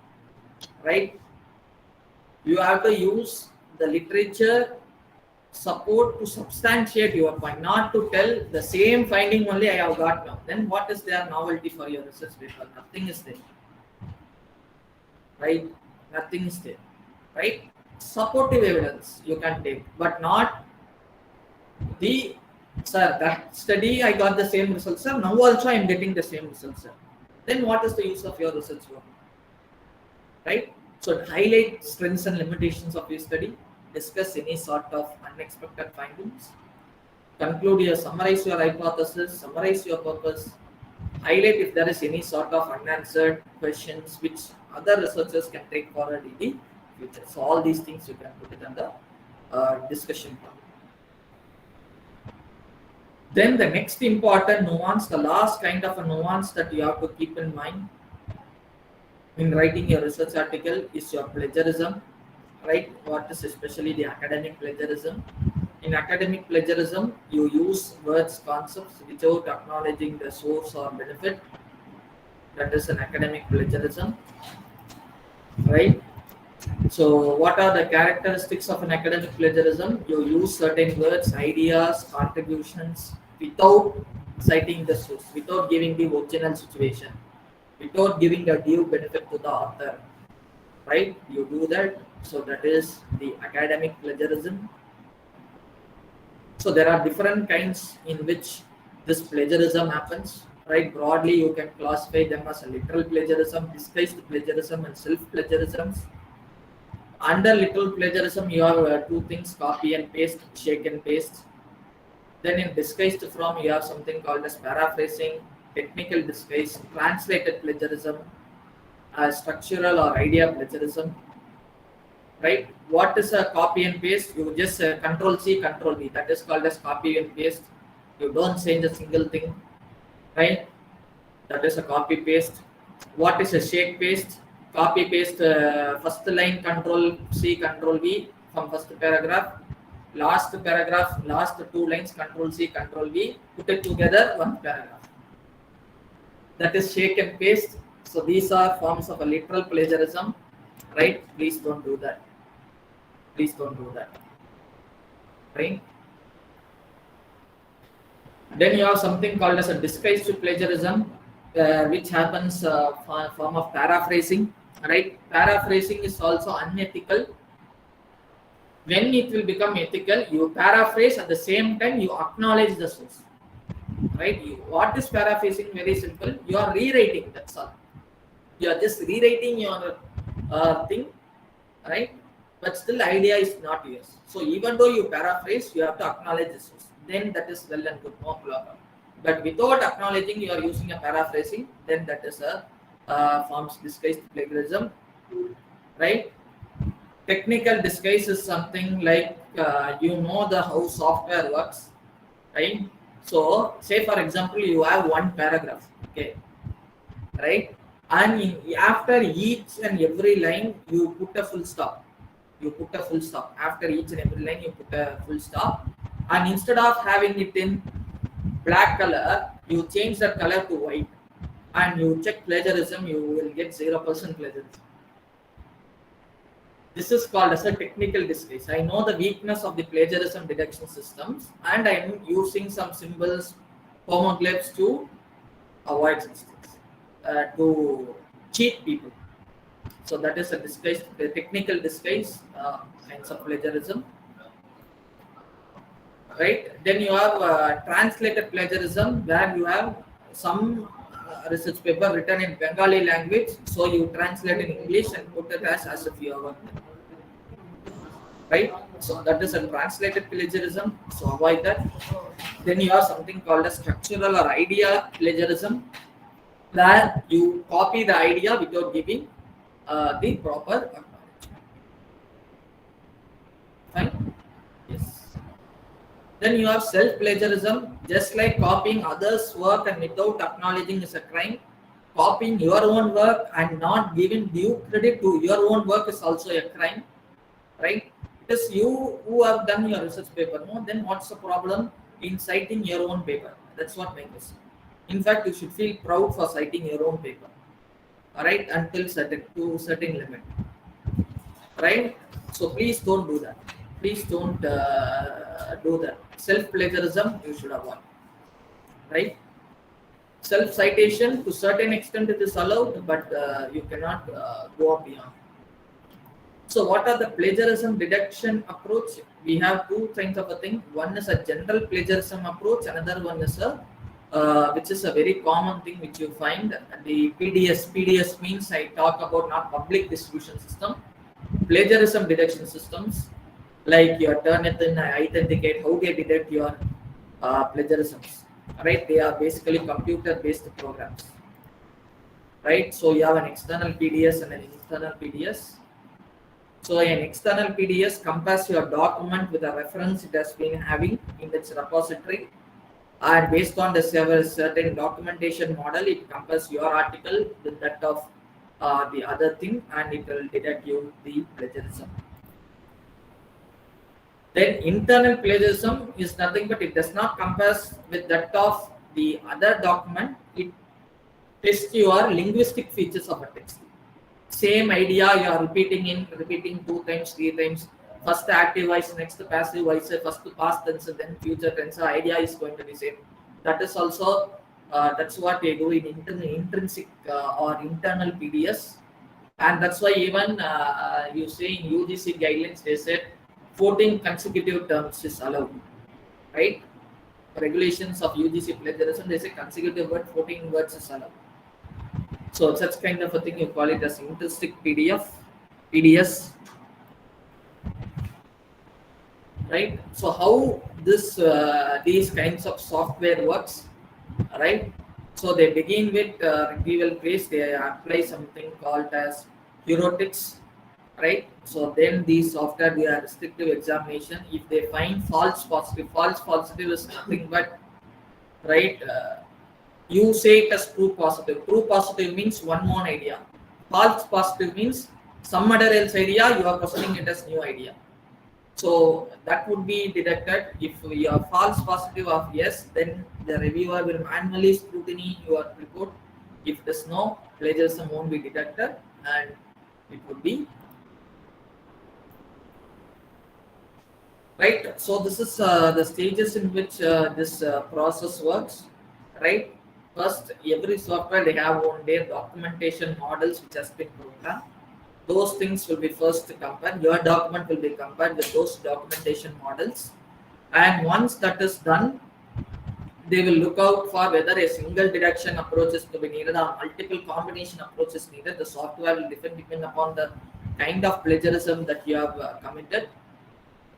right? You have to use the literature support to substantiate your point, not to tell the same finding only I have got now. Then what is their novelty for your research paper? Nothing is there, right? Nothing is there, right? Supportive evidence you can take, but not the, sir, that study I got the same results, sir, now also I am getting the same results, sir. Then what is the use of your research work, right? So highlight strengths and limitations of your study, discuss any sort of unexpected findings, summarize your hypothesis, summarize your purpose, highlight if there is any sort of unanswered questions which other researchers can take forward in the future. So all these things you can put it on the discussion part. Then the next important nuance, the last kind of a nuance that you have to keep in mind in writing your research article is your plagiarism, right? What is especially the academic plagiarism. In academic plagiarism, you use words, concepts without acknowledging the source or benefit. That is an academic plagiarism, right? So what are the characteristics of an academic plagiarism? You use certain words, ideas, contributions without citing the source, without giving the original situation, without giving the due benefit to the author, right? You do that. So that is the academic plagiarism. So there are different kinds in which this plagiarism happens, right? Broadly, you can classify them as a literal plagiarism, disguised plagiarism, and self-plagiarisms. Under literal plagiarism, you have two things: copy and paste, shake and paste. Then in disguised from, you have something called as paraphrasing, technical disguise, translated plagiarism, structural or idea plagiarism, right? What is a copy and paste? You just Control C, Control V. That is called as copy and paste. You don't change a single thing, right? That is a copy paste. What is a shake paste? Copy paste first line, Control C, Control V from first paragraph. Last paragraph, last two lines, Control C, Control V, put it together, one paragraph. That is shake and paste. So these are forms of a literal plagiarism, right? Please don't do that. Please don't do that, right? Then you have something called as a disguised plagiarism, which happens form of paraphrasing, right? Paraphrasing is also unethical. When it will become ethical, you paraphrase, at the same time you acknowledge the source, right? What is paraphrasing? Very simple. You are rewriting, that's all. You are just rewriting your thing, right? But still the idea is not yours. So even though you paraphrase, you have to acknowledge the source. Then that is well and good, no problem. But without acknowledging you are using a paraphrasing, then that is a forms disguised plagiarism, right? Technical disguise is something like you know the how software works, right? So say for example you have one paragraph, okay, right? And after each and every line you put a full stop. You put a full stop. After each and every line you put a full stop. And instead of having it in black color, you change the color to white. And you check plagiarism, you will get 0% plagiarism. This is called as a technical disguise. I know the weakness of the plagiarism deduction systems, and I am using some symbols, homoglyphs to avoid such things, to cheat people. So that is a disguise, the technical disguise, kinds of plagiarism. Right? Then you have translated plagiarism, where you have some research paper written in Bengali language, so you translate in English and put it as if you have, right? So that is a translated plagiarism, so avoid that. Then you have something called as structural or idea plagiarism, where you copy the idea without giving the proper acknowledgement. Fine? Yes. Then you have self-plagiarism, just like copying others' work and without acknowledging is a crime. Copying your own work and not giving due credit to your own work is also a crime, right? It is you who have done your research paper, no? Then what's the problem in citing your own paper? That's what my question. In fact, you should feel proud for citing your own paper, all right, until certain limit, right? So please don't do that. Please don't do that. Self-plagiarism you should avoid, right? Self-citation to certain extent it is allowed, but you cannot go beyond. So what are the plagiarism deduction approach? We have two kinds of a thing. One is a general plagiarism approach. Another one is a which is a very common thing which you find, the PDS. PDS means I talk about not public distribution system. Plagiarism deduction systems, like your Turnitin, Authenticate, how they detect your plagiarisms, right? They are basically computer-based programs, right? So you have an external PDS and an internal PDS. So an external PDS compares your document with a reference it has been having in its repository, and based on the certain documentation model, it compares your article with that of the other thing, and it will detect you the plagiarism. Then internal plagiarism is nothing but it does not compare with that of the other document. It tests your linguistic features of a text. Same idea you are repeating 2 times, 3 times. First active voice, next passive voice, first past tense, then future tense. The idea is going to be same. That is also that's what they do in intrinsic or internal PDS, and that's why even you say in UGC guidelines they said 14 consecutive terms is allowed, right? Regulations of UGC plagiarism, they say consecutive word 14 words is allowed. So such kind of a thing you call it as intrinsic PDS, right? So how this these kinds of software works, right? So they begin with retrieval base, they apply something called as heuristics, right? So then these software we are restrictive examination. If they find false positive is nothing but, right? You say it as true positive. True positive means one more idea. False positive means some other else idea, you are questioning it as new idea. So that would be deducted. If you are false positive of yes, then the reviewer will manually scrutiny your report. If it is no, plagiarism won't be deducted, and it would be right. So this is the stages in which this process works, right? First, every software they have on their documentation models which has been programmed. Those things will be first compared. Your document will be compared with those documentation models, and once that is done, they will look out for whether a single deduction approach is to be needed or multiple combination approach is needed. The software will depend upon the kind of plagiarism that you have committed,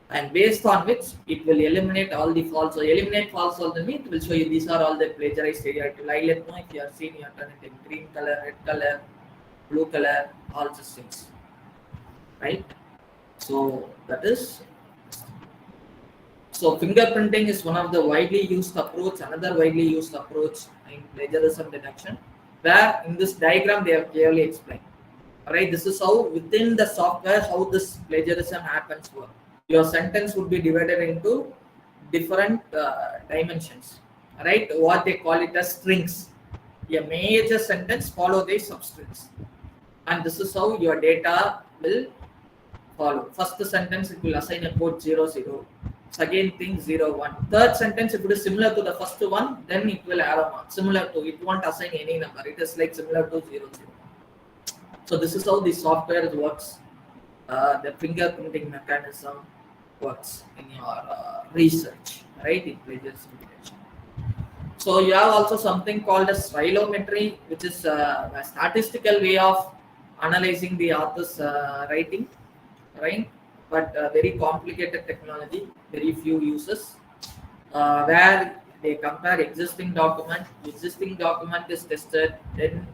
and based on which it will eliminate all the false. So eliminate false all the mean, it will show you these are all the plagiarized area. It will highlight no, if you are seeing you turn it in green color, red color, blue color, all these things, right? So that is, so fingerprinting is one of the widely used approach. Another widely used approach in plagiarism deduction, where in this diagram they have clearly explained. All right, this is how within the software how this plagiarism happens work. Your sentence would be divided into different dimensions, right? What they call it as strings. A major sentence follow the substrings, and this is how your data will follow. First sentence, it will assign a code 0, 0. Second thing 0, 1. Third sentence, if it is similar to the first one, then it will arrow mark. Similar to, it won't assign any number. It is like similar to 0, 0. So this is how the software works. The fingerprinting mechanism works in your research, right? In plagiarism detection. So you have also something called as Sylometry, which is a statistical way of analyzing the author's writing, right? But very complicated technology, very few uses, where they compare existing document is tested, then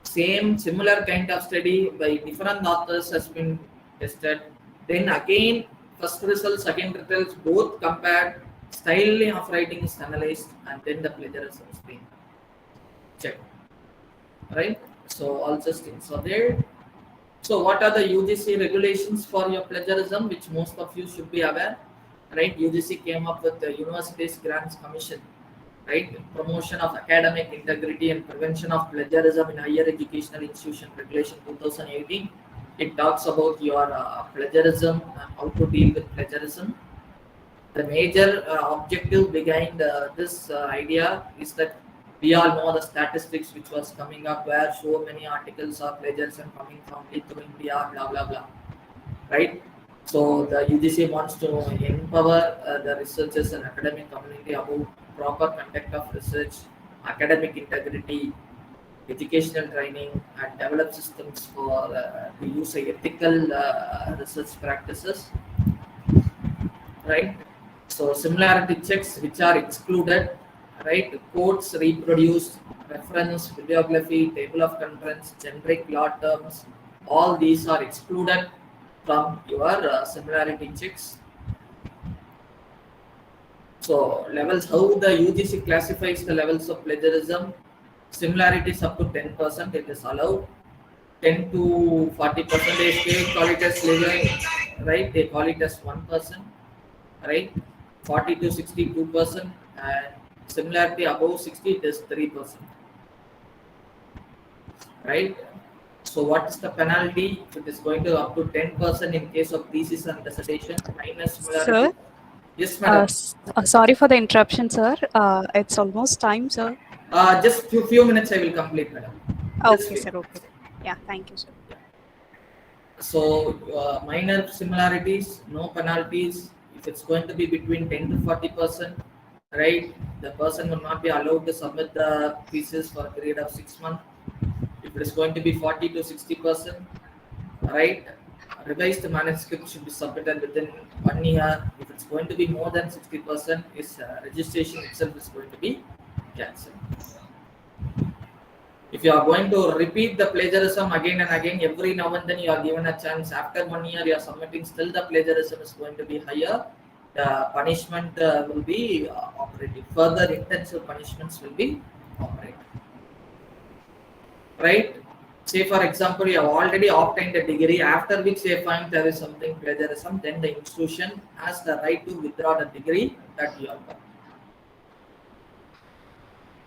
similar kind of study by different authors has been tested, then again first results, second results, both compared, style of writing is analyzed, and then the plagiarism is being checked, right? So all such things are there. So what are the UGC regulations for your plagiarism, which most of you should be aware, right? UGC came up with the Universities Grants Commission, right? Promotion of academic integrity and prevention of plagiarism in higher educational institution regulation 2018. It talks about your plagiarism and how to deal with plagiarism. The major objective behind this idea is that we all know the statistics which was coming up, where so many articles are plagiarism coming from India, blah blah blah, right? So the UGC wants to empower the researchers and academic community about proper conduct of research, academic integrity, educational training, and develop systems for to use ethical research practices, right? So similarity checks which are excluded, right? Quotes reproduced, reference, bibliography, table of contents, generic law terms, all these are excluded from your similarity checks. So levels, how the UGC classifies the levels of plagiarism. Similarities up to 10%, it is allowed. 10 to 40%, they call it as living, right? They call it as 1%, right? 40 to 62%, and similarity above 60, it is 3%, right? So what is the penalty? It is going to up to 10% in case of thesis and dissertation, minus similarity. Sir? Yes, madam. Sorry for the interruption, sir. It's almost time, sir. Just few minutes I will complete, madam. Okay, sir. Okay. Yeah, thank you, sir. So minor similarities, no penalties. If it's going to be between 10 to 40%, right, the person will not be allowed to submit the thesis for a period of 6 months. If it is going to be 40 to 60%, right, revised manuscript should be submitted within 1 year. If it's going to be more than 60%, its registration itself is going to be cancelled. If you are going to repeat the plagiarism again and again, every now and then you are given a chance. After 1 year you are submitting, still the plagiarism is going to be higher. The punishment will be operative. Further intensive punishments will be operative. Right? Say for example, you have already obtained a degree, after which they find there is something plagiarism, then the institution has the right to withdraw the degree that you have got.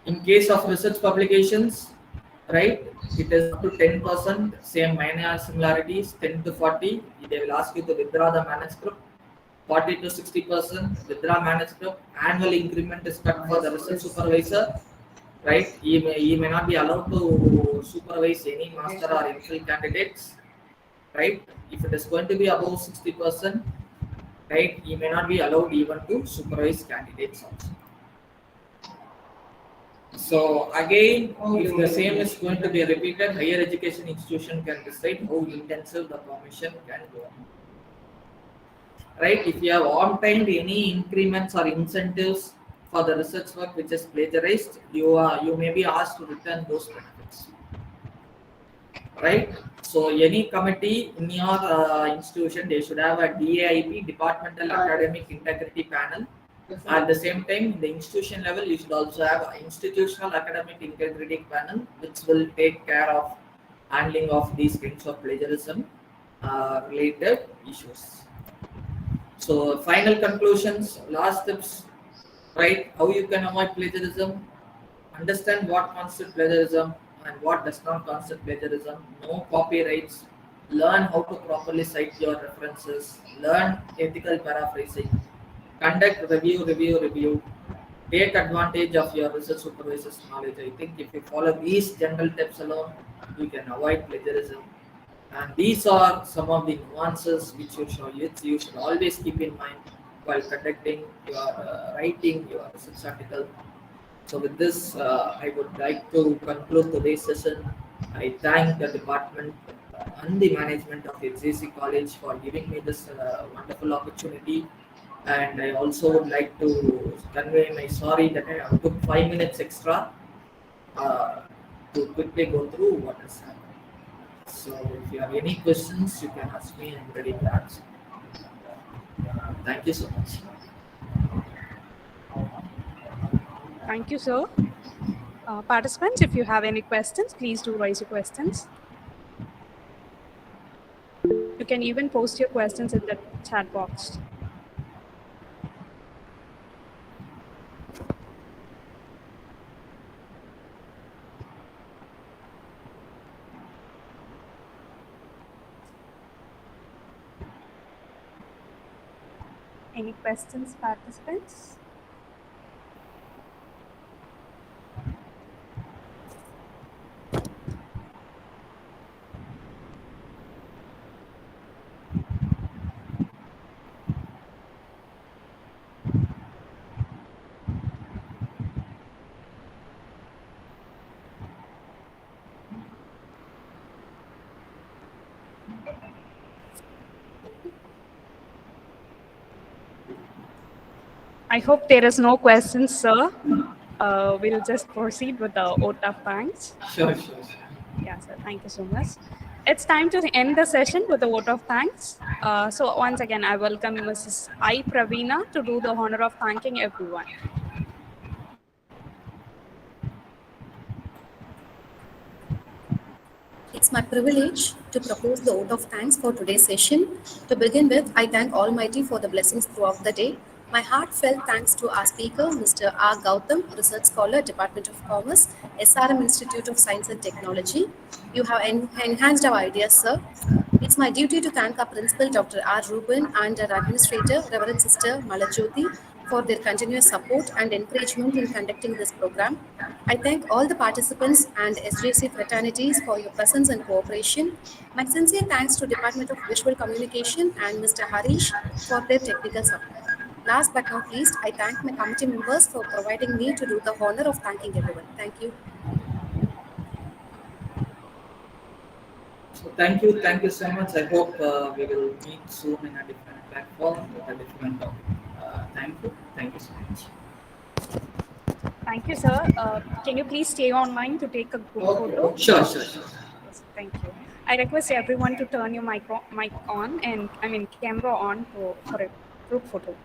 In case of research publications, right, it is up to 10%, same minor similarities, 10 to 40, they will ask you to withdraw the manuscript. 40 to 60%, withdraw manuscript. Annual increment is cut for the research supervisor, right? He may not be allowed to supervise any master or MPhil candidates, right? If it is going to be above 60%, right, he may not be allowed even to supervise candidates also. So again, if the same is going to be repeated, higher education institution can decide how intensive the permission can go. Right? If you have obtained any increments or incentives for the research work which is plagiarized, you may be asked to return those benefits. Right? So any committee in your institution, they should have a DAIP, Departmental Academic Integrity Panel. At the same time, in the institution level, you should also have an Institutional Academic Integrity Panel, which will take care of handling of these kinds of plagiarism related issues. So final conclusions, last tips, right? How you can avoid plagiarism? Understand what constitutes plagiarism and what does not constitute plagiarism. No copyrights, learn how to properly cite your references, learn ethical paraphrasing, conduct review, take advantage of your research supervisor's knowledge. I think if you follow these general tips alone, you can avoid plagiarism. And these are some of the nuances which you should always keep in mind while conducting your writing your research article. So with this, I would like to conclude today's session. I thank the department and the management of HJC College for giving me this wonderful opportunity. And I also would like to convey my sorry that I took 5 minutes extra uh, to quickly go through what has happened. So if you have any questions, you can ask me. I'm ready to answer. Thank you so much. Thank you, sir. Participants, if you have any questions, please do raise your questions. You can even post your questions in the chat box. Any questions, participants? I hope there is no questions, sir. We'll just proceed with the vote of thanks. Sure. Yeah, sir. Thank you so much. It's time to end the session with a vote of thanks. So once again, I welcome Mrs. I. Pravina to do the honor of thanking everyone. It's my privilege to propose the vote of thanks for today's session. To begin with, I thank Almighty for the blessings throughout the day. My heartfelt thanks to our speaker, Mr. R. Gautam, Research Scholar, Department of Commerce, SRM Institute of Science and Technology. You have enhanced our ideas, sir. It's my duty to thank our principal, Dr. R. Ruben, and our administrator, Reverend Sister Malajoti, for their continuous support and encouragement in conducting this program. I thank all the participants and SJC fraternities for your presence and cooperation. My sincere thanks to Department of Visual Communication and Mr. Harish for their technical support. Last but not least, I thank my committee members for providing me to do the honor of thanking everyone. Thank you. So thank you so much. I hope we will meet soon in a different platform with a different topic. Thank you so much. Thank you, sir. Can you please stay online to take a group photo? Sure. Yes, thank you. I request everyone to turn your mic on and camera on for a group photo.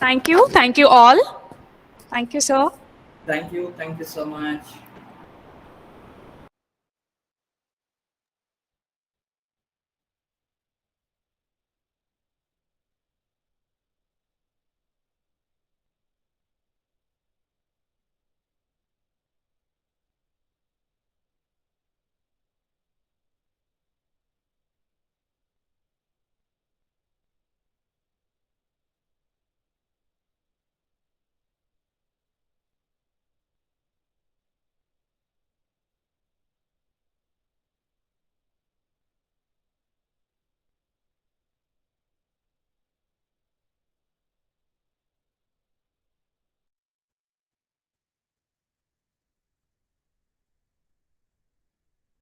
Thank you all. Thank you, sir. Thank you so much.